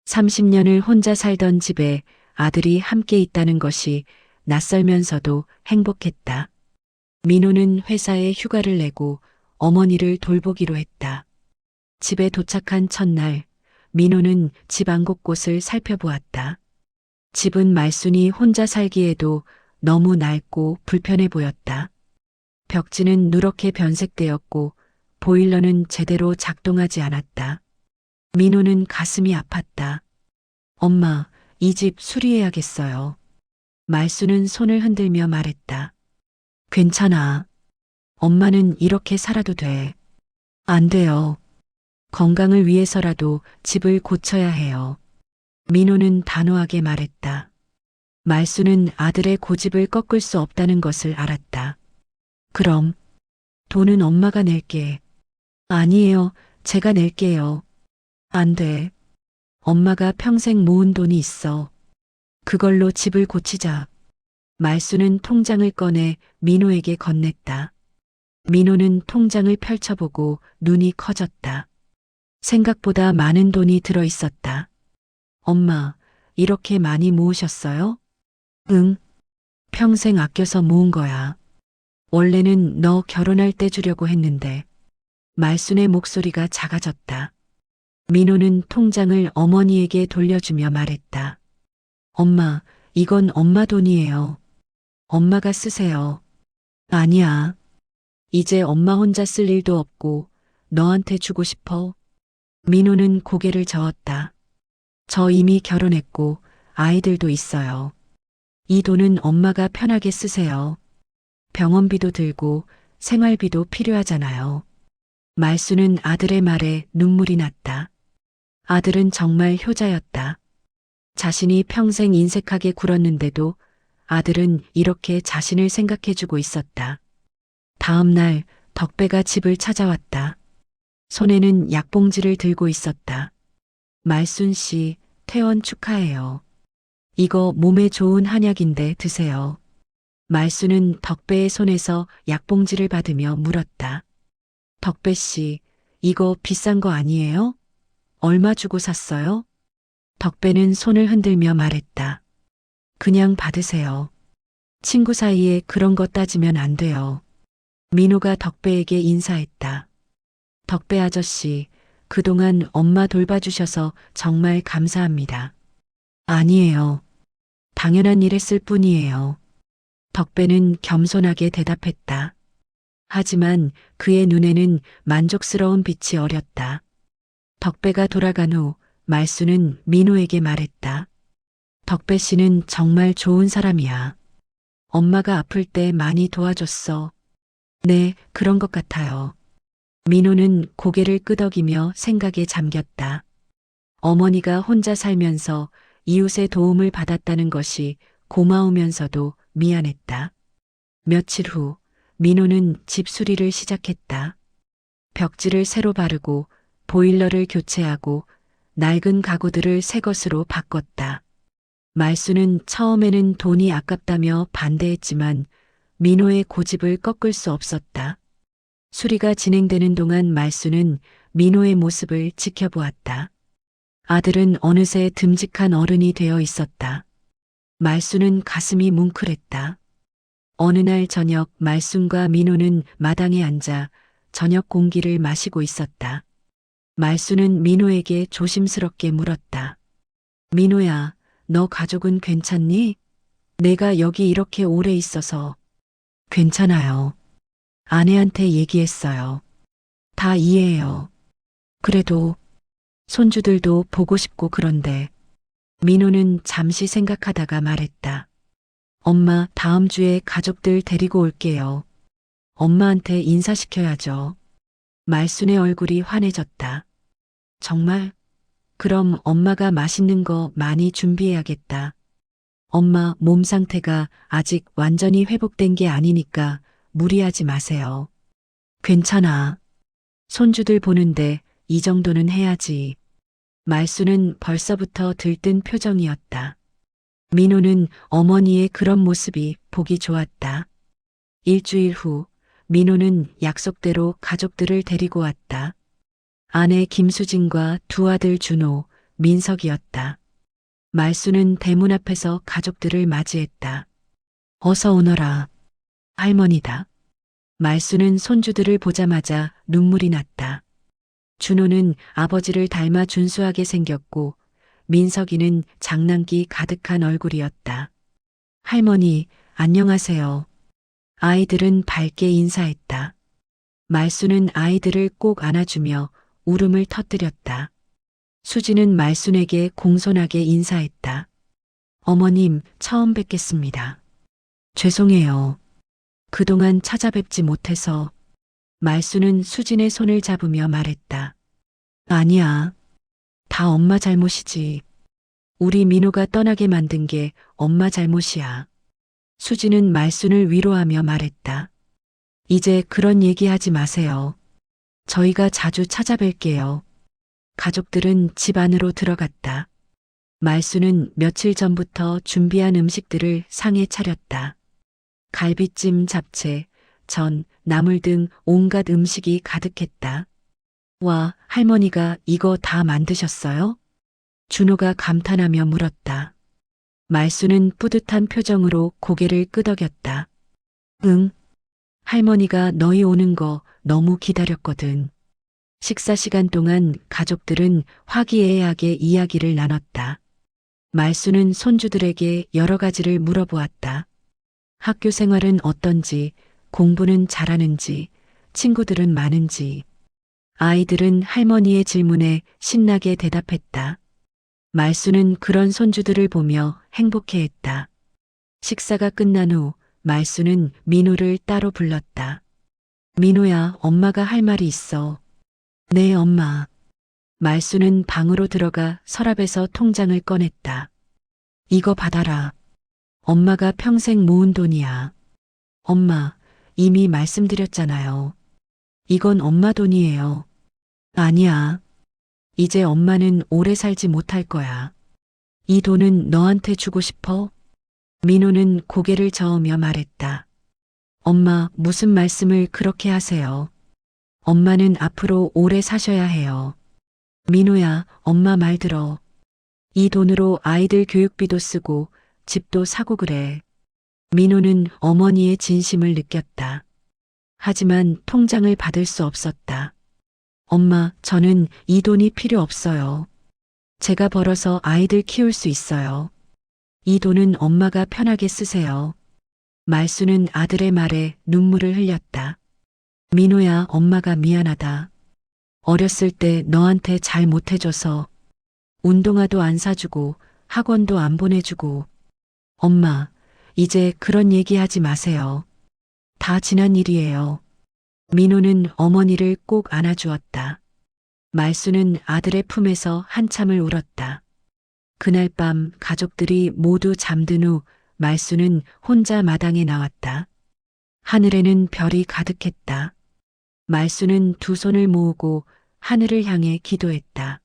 30년을 혼자 살던 집에 아들이 함께 있다는 것이 낯설면서도 행복했다. 민호는 회사에 휴가를 내고 어머니를 돌보기로 했다. 집에 도착한 첫날, 민호는 집 안 곳곳을 살펴보았다. 집은 말순이 혼자 살기에도 너무 낡고 불편해 보였다. 벽지는 누렇게 변색되었고 보일러는 제대로 작동하지 않았다. 민호는 가슴이 아팠다. 엄마, 이 집 수리해야겠어요. 말순은 손을 흔들며 말했다. 괜찮아. 엄마는 이렇게 살아도 돼. 안 돼요. 건강을 위해서라도 집을 고쳐야 해요. 민호는 단호하게 말했다. 말순은 아들의 고집을 꺾을 수 없다는 것을 알았다. 그럼 돈은 엄마가 낼게. 아니에요. 제가 낼게요. 안 돼. 엄마가 평생 모은 돈이 있어. 그걸로 집을 고치자. 말순은 통장을 꺼내 민호에게 건넸다. 민호는 통장을 펼쳐보고 눈이 커졌다. 생각보다 많은 돈이 들어 있었다. 엄마, 이렇게 많이 모으셨어요? 응. 평생 아껴서 모은 거야. 원래는 너 결혼할 때 주려고 했는데. 말순의 목소리가 작아졌다. 민호는 통장을 어머니에게 돌려주며 말했다. 엄마, 이건 엄마 돈이에요. 엄마가 쓰세요. 아니야. 이제 엄마 혼자 쓸 일도 없고 너한테 주고 싶어. 민호는 고개를 저었다. 저 이미 결혼했고 아이들도 있어요. 이 돈은 엄마가 편하게 쓰세요. 병원비도 들고 생활비도 필요하잖아요. 말순은 아들의 말에 눈물이 났다. 아들은 정말 효자였다. 자신이 평생 인색하게 굴었는데도 아들은 이렇게 자신을 생각해주고 있었다. 다음 날 덕배가 집을 찾아왔다. 손에는 약봉지를 들고 있었다. 말순 씨, 퇴원 축하해요. 이거 몸에 좋은 한약인데 드세요. 말순은 덕배의 손에서 약봉지를 받으며 물었다. 덕배 씨, 이거 비싼 거 아니에요? 얼마 주고 샀어요? 덕배는 손을 흔들며 말했다. 그냥 받으세요. 친구 사이에 그런 거 따지면 안 돼요. 민호가 덕배에게 인사했다. 덕배 아저씨, 그동안 엄마 돌봐주셔서 정말 감사합니다. 아니에요. 당연한 일 했을 뿐이에요. 덕배는 겸손하게 대답했다. 하지만 그의 눈에는 만족스러운 빛이 어렸다. 덕배가 돌아간 후 말순은 민호에게 말했다. 덕배 씨는 정말 좋은 사람이야. 엄마가 아플 때 많이 도와줬어. 네, 그런 것 같아요. 민호는 고개를 끄덕이며 생각에 잠겼다. 어머니가 혼자 살면서 이웃의 도움을 받았다는 것이 고마우면서도 미안했다. 며칠 후 민호는 집 수리를 시작했다. 벽지를 새로 바르고 보일러를 교체하고 낡은 가구들을 새 것으로 바꿨다. 말순은 처음에는 돈이 아깝다며 반대했지만 민호의 고집을 꺾을 수 없었다. 수리가 진행되는 동안 말순은 민호의 모습을 지켜보았다. 아들은 어느새 듬직한 어른이 되어 있었다. 말순은 가슴이 뭉클했다. 어느 날 저녁 말순과 민호는 마당에 앉아 저녁 공기를 마시고 있었다. 말순은 민호에게 조심스럽게 물었다. 민호야, 너 가족은 괜찮니? 내가 여기 이렇게 오래 있어서. 괜찮아요. 아내한테 얘기했어요. 다 이해해요. 그래도 손주들도 보고 싶고 그런데. 민호는 잠시 생각하다가 말했다. 엄마, 다음 주에 가족들 데리고 올게요. 엄마한테 인사시켜야죠. 말순의 얼굴이 환해졌다. 정말? 그럼 엄마가 맛있는 거 많이 준비해야겠다. 엄마 몸 상태가 아직 완전히 회복된 게 아니니까 무리하지 마세요. 괜찮아. 손주들 보는데 이 정도는 해야지. 말순은 벌써부터 들뜬 표정이었다. 민호는 어머니의 그런 모습이 보기 좋았다. 일주일 후 민호는 약속대로 가족들을 데리고 왔다. 아내 김수진과 두 아들 준호, 민석이었다. 말수는 대문 앞에서 가족들을 맞이했다. 어서 오너라. 할머니다. 말수는 손주들을 보자마자 눈물이 났다. 준호는 아버지를 닮아 준수하게 생겼고 민석이는 장난기 가득한 얼굴이었다. 할머니, 안녕하세요. 아이들은 밝게 인사했다. 말수는 아이들을 꼭 안아주며 울음을 터뜨렸다. 수지는 말순에게 공손하게 인사했다. 어머님, 처음 뵙겠습니다. 죄송해요. 그동안 찾아뵙지 못해서. 말수는 수진의 손을 잡으며 말했다. 아니야. 다 엄마 잘못이지. 우리 민호가 떠나게 만든 게 엄마 잘못이야. 수진은 말순을 위로하며 말했다. 이제 그런 얘기하지 마세요. 저희가 자주 찾아뵐게요. 가족들은 집 안으로 들어갔다. 말수는 며칠 전부터 준비한 음식들을 상에 차렸다. 갈비찜, 잡채, 전, 나물 등 온갖 음식이 가득했다. 와, 할머니가 이거 다 만드셨어요? 준호가 감탄하며 물었다. 말수는 뿌듯한 표정으로 고개를 끄덕였다. 응. 할머니가 너희 오는 거 너무 기다렸거든. 식사 시간 동안 가족들은 화기애애하게 이야기를 나눴다. 말수는 손주들에게 여러 가지를 물어보았다. 학교 생활은 어떤지, 공부는 잘하는지, 친구들은 많은지. 아이들은 할머니의 질문에 신나게 대답했다. 말수는 그런 손주들을 보며 행복해했다. 식사가 끝난 후 말수는 민호를 따로 불렀다. 민호야, 엄마가 할 말이 있어. 네, 엄마. 말수는 방으로 들어가 서랍에서 통장을 꺼냈다. 이거 받아라. 엄마가 평생 모은 돈이야. 엄마, 이미 말씀드렸잖아요. 이건 엄마 돈이에요. 아니야. 이제 엄마는 오래 살지 못할 거야. 이 돈은 너한테 주고 싶어? 민호는 고개를 저으며 말했다. 엄마, 무슨 말씀을 그렇게 하세요? 엄마는 앞으로 오래 사셔야 해요. 민호야, 엄마 말 들어. 이 돈으로 아이들 교육비도 쓰고 집도 사고 그래. 민호는 어머니의 진심을 느꼈다. 하지만 통장을 받을 수 없었다. 엄마, 저는 이 돈이 필요 없어요. 제가 벌어서 아이들 키울 수 있어요. 이 돈은 엄마가 편하게 쓰세요. 말수는 아들의 말에 눈물을 흘렸다. 민호야, 엄마가 미안하다. 어렸을 때 너한테 잘 못해줘서 운동화도 안 사주고 학원도 안 보내주고. 엄마, 이제 그런 얘기하지 마세요. 다 지난 일이에요. 민호는 어머니를 꼭 안아주었다. 말수는 아들의 품에서 한참을 울었다. 그날 밤 가족들이 모두 잠든 후 말수는 혼자 마당에 나왔다. 하늘에는 별이 가득했다. 말수는 두 손을 모으고 하늘을 향해 기도했다.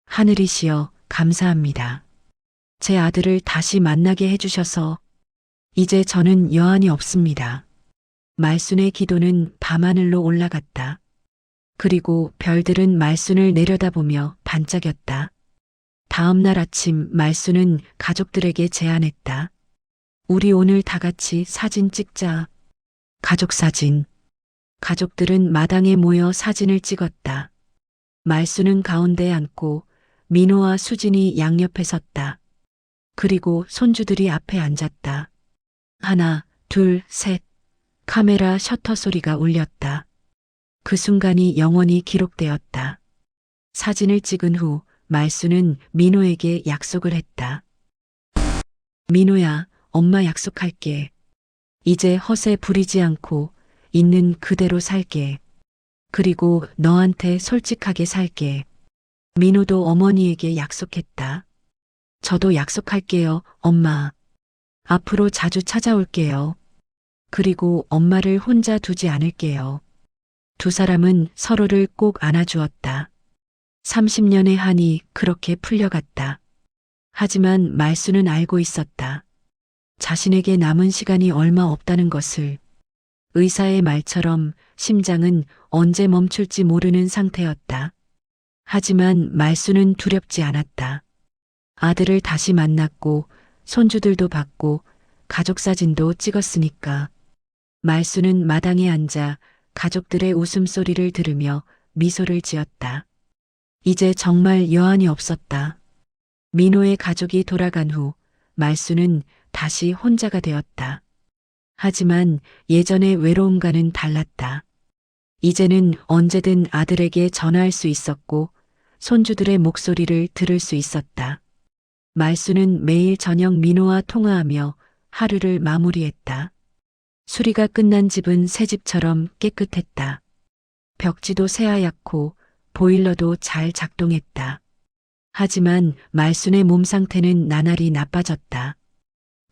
하늘이시여, 감사합니다. 제 아들을 다시 만나게 해주셔서 이제 저는 여한이 없습니다. 말순의 기도는 밤하늘로 올라갔다. 그리고 별들은 말순을 내려다보며 반짝였다. 다음 날 아침 말순은 가족들에게 제안했다. 우리 오늘 다 같이 사진 찍자. 가족 사진. 가족들은 마당에 모여 사진을 찍었다. 말수는 가운데에 앉고 민호와 수진이 양옆에 섰다. 그리고 손주들이 앞에 앉았다. 하나, 둘, 셋. 카메라 셔터 소리가 울렸다. 그 순간이 영원히 기록되었다. 사진을 찍은 후 말수는 민호에게 약속을 했다. 민호야, 엄마 약속할게. 이제 허세 부리지 않고 있는 그대로 살게. 그리고 너한테 솔직하게 살게. 민호도 어머니에게 약속했다. 저도 약속할게요, 엄마. 앞으로 자주 찾아올게요. 그리고 엄마를 혼자 두지 않을게요. 두 사람은 서로를 꼭 안아주었다. 30년의 한이 그렇게 풀려갔다. 하지만 말수는 알고 있었다. 자신에게 남은 시간이 얼마 없다는 것을. 의사의 말처럼 심장은 언제 멈출지 모르는 상태였다. 하지만 말수는 두렵지 않았다. 아들을 다시 만났고 손주들도 봤고 가족 사진도 찍었으니까. 말수는 마당에 앉아 가족들의 웃음소리를 들으며 미소를 지었다. 이제 정말 여한이 없었다. 민호의 가족이 돌아간 후 말수는 다시 혼자가 되었다. 하지만 예전의 외로움과는 달랐다. 이제는 언제든 아들에게 전화할 수 있었고 손주들의 목소리를 들을 수 있었다. 말수는 매일 저녁 민호와 통화하며 하루를 마무리했다. 수리가 끝난 집은 새 집처럼 깨끗했다. 벽지도 새하얗고 보일러도 잘 작동했다. 하지만 말순의 몸 상태는 나날이 나빠졌다.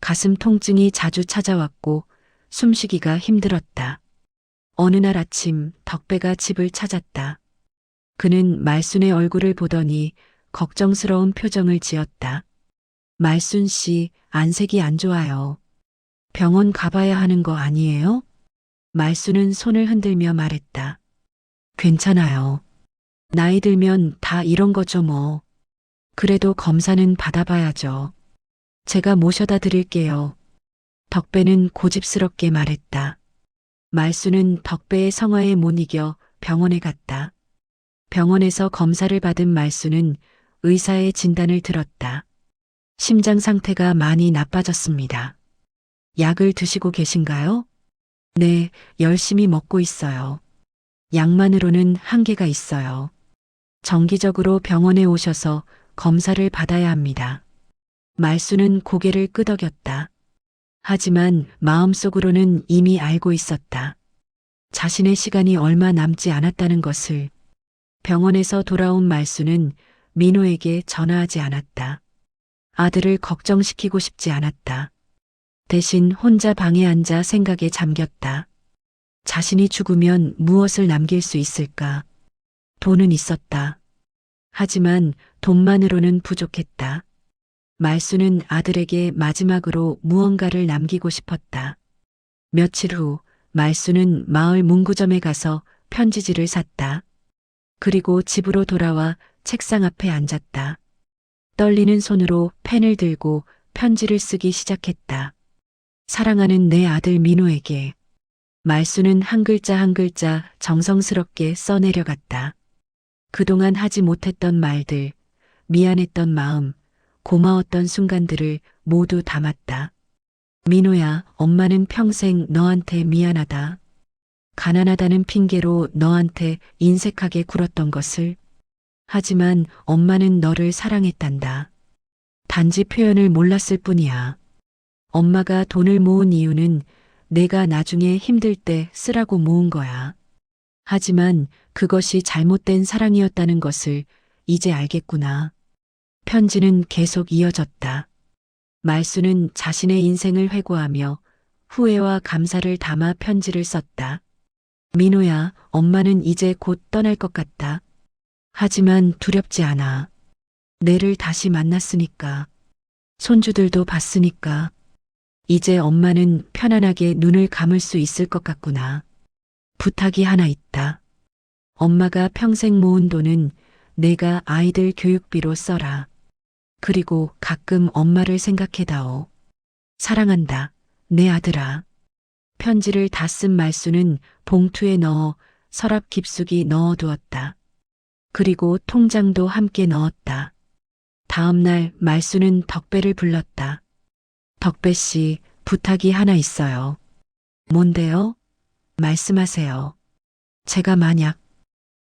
가슴 통증이 자주 찾아왔고 숨쉬기가 힘들었다. 어느 날 아침 덕배가 집을 찾았다. 그는 말순의 얼굴을 보더니 걱정스러운 표정을 지었다. 말순 씨, 안색이 안 좋아요. 병원 가봐야 하는 거 아니에요? 말순은 손을 흔들며 말했다. 괜찮아요. 나이 들면 다 이런 거죠 뭐. 그래도 검사는 받아봐야죠. 제가 모셔다 드릴게요. 덕배는 고집스럽게 말했다. 말수는 덕배의 성화에 못 이겨 병원에 갔다. 병원에서 검사를 받은 말수는 의사의 진단을 들었다. 심장 상태가 많이 나빠졌습니다. 약을 드시고 계신가요? 네, 열심히 먹고 있어요. 약만으로는 한계가 있어요. 정기적으로 병원에 오셔서 검사를 받아야 합니다. 말수는 고개를 끄덕였다. 하지만 마음속으로는 이미 알고 있었다. 자신의 시간이 얼마 남지 않았다는 것을. 병원에서 돌아온 말수는 민호에게 전화하지 않았다. 아들을 걱정시키고 싶지 않았다. 대신 혼자 방에 앉아 생각에 잠겼다. 자신이 죽으면 무엇을 남길 수 있을까? 돈은 있었다. 하지만 돈만으로는 부족했다. 말수는 아들에게 마지막으로 무언가를 남기고 싶었다. 며칠 후 말수는 마을 문구점에 가서 편지지를 샀다. 그리고 집으로 돌아와 책상 앞에 앉았다. 떨리는 손으로 펜을 들고 편지를 쓰기 시작했다. 사랑하는 내 아들 민호에게. 말수는 한 글자 한 글자 정성스럽게 써내려갔다. 그동안 하지 못했던 말들, 미안했던 마음, 고마웠던 순간들을 모두 담았다. 민호야, 엄마는 평생 너한테 미안하다. 가난하다는 핑계로 너한테 인색하게 굴었던 것을. 하지만 엄마는 너를 사랑했단다. 단지 표현을 몰랐을 뿐이야. 엄마가 돈을 모은 이유는 내가 나중에 힘들 때 쓰라고 모은 거야. 하지만 그것이 잘못된 사랑이었다는 것을 이제 알겠구나. 편지는 계속 이어졌다. 말수는 자신의 인생을 회고하며 후회와 감사를 담아 편지를 썼다. 민호야, 엄마는 이제 곧 떠날 것 같다. 하지만 두렵지 않아. 내를 다시 만났으니까. 손주들도 봤으니까. 이제 엄마는 편안하게 눈을 감을 수 있을 것 같구나. 부탁이 하나 있다. 엄마가 평생 모은 돈은 내가 아이들 교육비로 써라. 그리고 가끔 엄마를 생각해다오. 사랑한다. 내 아들아. 편지를 다 쓴 말수는 봉투에 넣어 서랍 깊숙이 넣어두었다. 그리고 통장도 함께 넣었다. 다음 날 말수는 덕배를 불렀다. 덕배 씨, 부탁이 하나 있어요. 뭔데요? 말씀하세요. 제가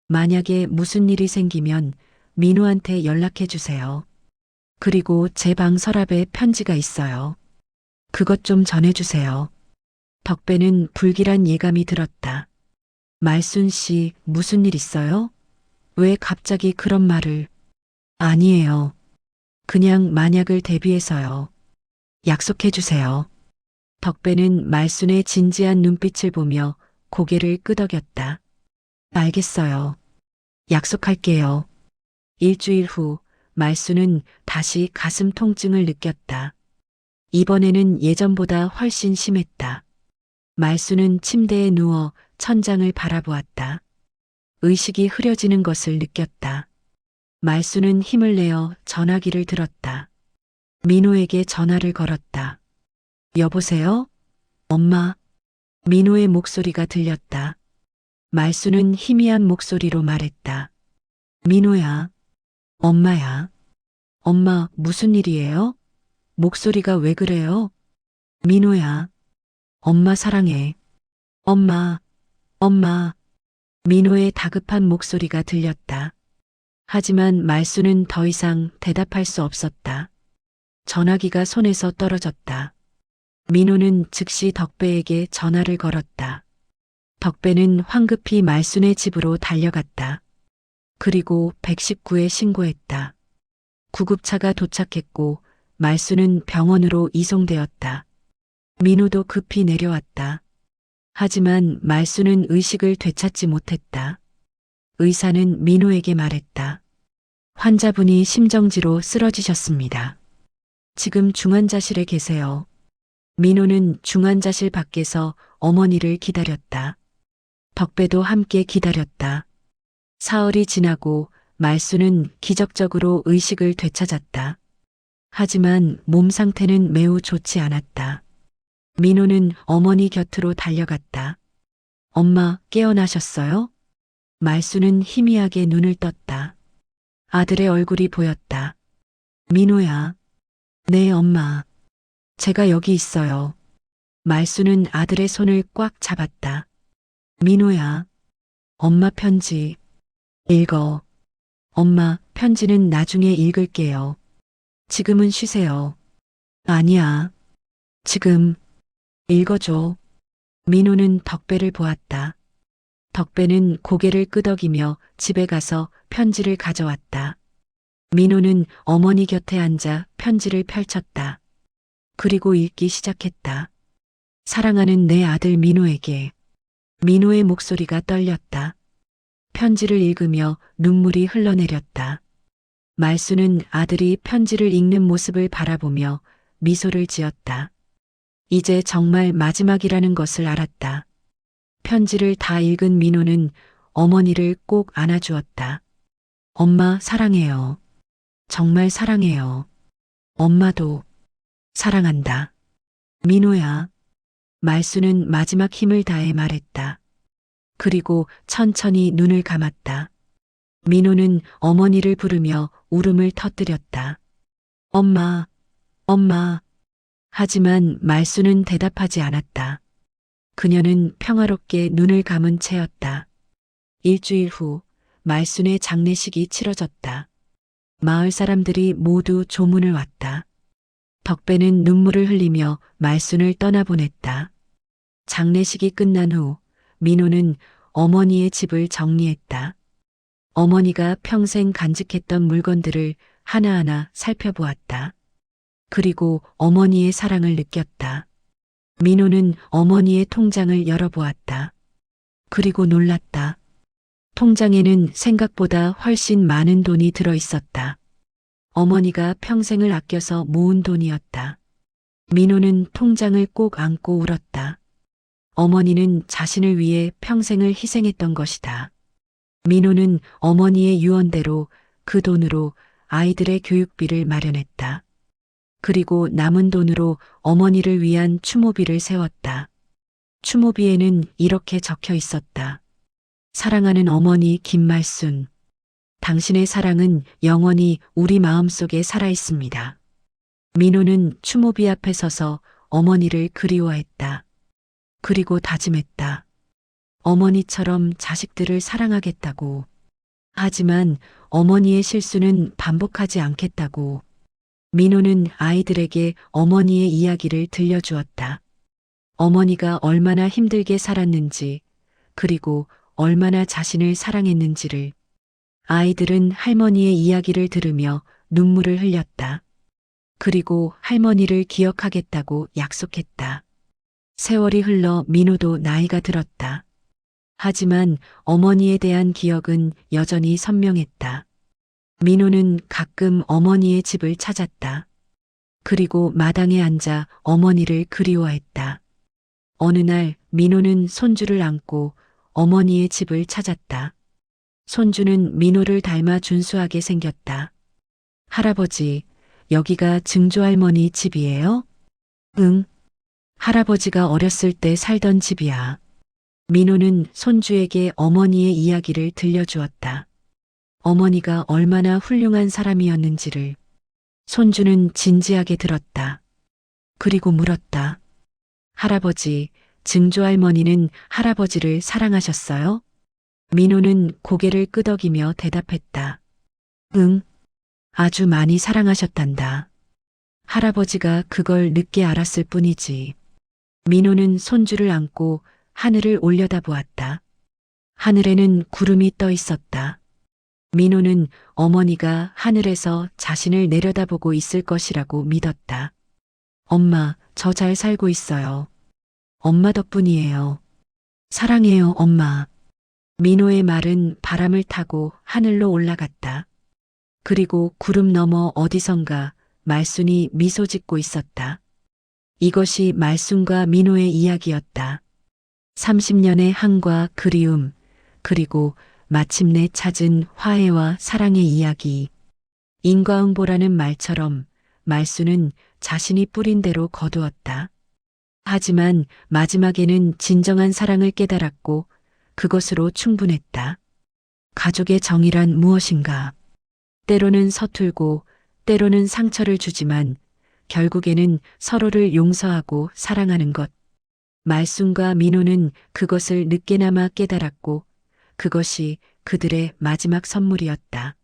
만약에 무슨 일이 생기면 민호한테 연락해 주세요. 그리고 제 방 서랍에 편지가 있어요. 그것 좀 전해주세요. 덕배는 불길한 예감이 들었다. 말순 씨, 무슨 일 있어요? 왜 갑자기 그런 말을? 아니에요. 그냥 만약을 대비해서요. 약속해 주세요. 덕배는 말순의 진지한 눈빛을 보며 고개를 끄덕였다. 알겠어요. 약속할게요. 일주일 후 말수는 다시 가슴 통증을 느꼈다. 이번에는 예전보다 훨씬 심했다. 말수는 침대에 누워 천장을 바라보았다. 의식이 흐려지는 것을 느꼈다. 말수는 힘을 내어 전화기를 들었다. 민호에게 전화를 걸었다. 여보세요? 엄마. 민호의 목소리가 들렸다. 말수는 희미한 목소리로 말했다. 민호야. 엄마야. 엄마, 무슨 일이에요? 목소리가 왜 그래요? 민호야. 엄마 사랑해. 엄마, 엄마. 민호의 다급한 목소리가 들렸다. 하지만 말수는 더 이상 대답할 수 없었다. 전화기가 손에서 떨어졌다. 민호는 즉시 덕배에게 전화를 걸었다. 덕배는 황급히 말순의 집으로 달려갔다. 그리고 119에 신고했다. 구급차가 도착했고 말순은 병원으로 이송되었다. 민호도 급히 내려왔다. 하지만 말순은 의식을 되찾지 못했다. 의사는 민호에게 말했다. 환자분이 심정지로 쓰러지셨습니다. 지금 중환자실에 계세요. 민호는 중환자실 밖에서 어머니를 기다렸다. 덕배도 함께 기다렸다. 사흘이 지나고 말수는 기적적으로 의식을 되찾았다. 하지만 몸 상태는 매우 좋지 않았다. 민호는 어머니 곁으로 달려갔다. 엄마, 깨어나셨어요? 말수는 희미하게 눈을 떴다. 아들의 얼굴이 보였다. 민호야. 네, 엄마. 제가 여기 있어요. 말수는 아들의 손을 꽉 잡았다. 민호야. 엄마 편지. 읽어. 엄마, 편지는 나중에 읽을게요. 지금은 쉬세요. 아니야. 지금. 읽어줘. 민호는 덕배를 보았다. 덕배는 고개를 끄덕이며 집에 가서 편지를 가져왔다. 민호는 어머니 곁에 앉아 편지를 펼쳤다. 그리고 읽기 시작했다. 사랑하는 내 아들 민호에게. 민호의 목소리가 떨렸다. 편지를 읽으며 눈물이 흘러내렸다. 말수는 아들이 편지를 읽는 모습을 바라보며 미소를 지었다. 이제 정말 마지막이라는 것을 알았다. 편지를 다 읽은 민호는 어머니를 꼭 안아주었다. 엄마 사랑해요. 정말 사랑해요. 엄마도 사랑한다. 민호야. 말수는 마지막 힘을 다해 말했다. 그리고 천천히 눈을 감았다. 민호는 어머니를 부르며 울음을 터뜨렸다. 엄마, 엄마. 하지만 말수는 대답하지 않았다. 그녀는 평화롭게 눈을 감은 채였다. 일주일 후 말순의 장례식이 치러졌다. 마을 사람들이 모두 조문을 왔다. 덕배는 눈물을 흘리며 말순을 떠나보냈다. 장례식이 끝난 후 민호는 어머니의 집을 정리했다. 어머니가 평생 간직했던 물건들을 하나하나 살펴보았다. 그리고 어머니의 사랑을 느꼈다. 민호는 어머니의 통장을 열어보았다. 그리고 놀랐다. 통장에는 생각보다 훨씬 많은 돈이 들어 있었다. 어머니가 평생을 아껴서 모은 돈이었다. 민호는 통장을 꼭 안고 울었다. 어머니는 자신을 위해 평생을 희생했던 것이다. 민호는 어머니의 유언대로 그 돈으로 아이들의 교육비를 마련했다. 그리고 남은 돈으로 어머니를 위한 추모비를 세웠다. 추모비에는 이렇게 적혀 있었다. 사랑하는 어머니 김말순. 당신의 사랑은 영원히 우리 마음속에 살아 있습니다. 민호는 추모비 앞에 서서 어머니를 그리워했다. 그리고 다짐했다. 어머니처럼 자식들을 사랑하겠다고. 하지만 어머니의 실수는 반복하지 않겠다고. 민호는 아이들에게 어머니의 이야기를 들려주었다. 어머니가 얼마나 힘들게 살았는지, 그리고 얼마나 자신을 사랑했는지를. 아이들은 할머니의 이야기를 들으며 눈물을 흘렸다. 그리고 할머니를 기억하겠다고 약속했다. 세월이 흘러 민호도 나이가 들었다. 하지만 어머니에 대한 기억은 여전히 선명했다. 민호는 가끔 어머니의 집을 찾았다. 그리고 마당에 앉아 어머니를 그리워했다. 어느 날 민호는 손주를 안고 어머니의 집을 찾았다. 손주는 민호를 닮아 준수하게 생겼다. 할아버지, 여기가 증조할머니 집이에요? 응. 할아버지가 어렸을 때 살던 집이야. 민호는 손주에게 어머니의 이야기를 들려주었다. 어머니가 얼마나 훌륭한 사람이었는지를 손주는 진지하게 들었다. 그리고 물었다. 할아버지, 증조할머니는 할아버지를 사랑하셨어요? 민호는 고개를 끄덕이며 대답했다. 응, 아주 많이 사랑하셨단다. 할아버지가 그걸 늦게 알았을 뿐이지. 민호는 손주를 안고 하늘을 올려다보았다. 하늘에는 구름이 떠 있었다. 민호는 어머니가 하늘에서 자신을 내려다보고 있을 것이라고 믿었다. 엄마, 저 잘 살고 있어요. 엄마 덕분이에요. 사랑해요, 엄마. 민호의 말은 바람을 타고 하늘로 올라갔다. 그리고 구름 너머 어디선가 말순이 미소 짓고 있었다. 이것이 말순과 민호의 이야기였다. 30년의 한과 그리움, 그리고 마침내 찾은 화해와 사랑의 이야기. 인과응보라는 말처럼 말순은 자신이 뿌린 대로 거두었다. 하지만 마지막에는 진정한 사랑을 깨달았고 그것으로 충분했다. 가족의 정의란 무엇인가? 때로는 서툴고 때로는 상처를 주지만 결국에는 서로를 용서하고 사랑하는 것. 말순과 민호는 그것을 늦게나마 깨달았고 그것이 그들의 마지막 선물이었다.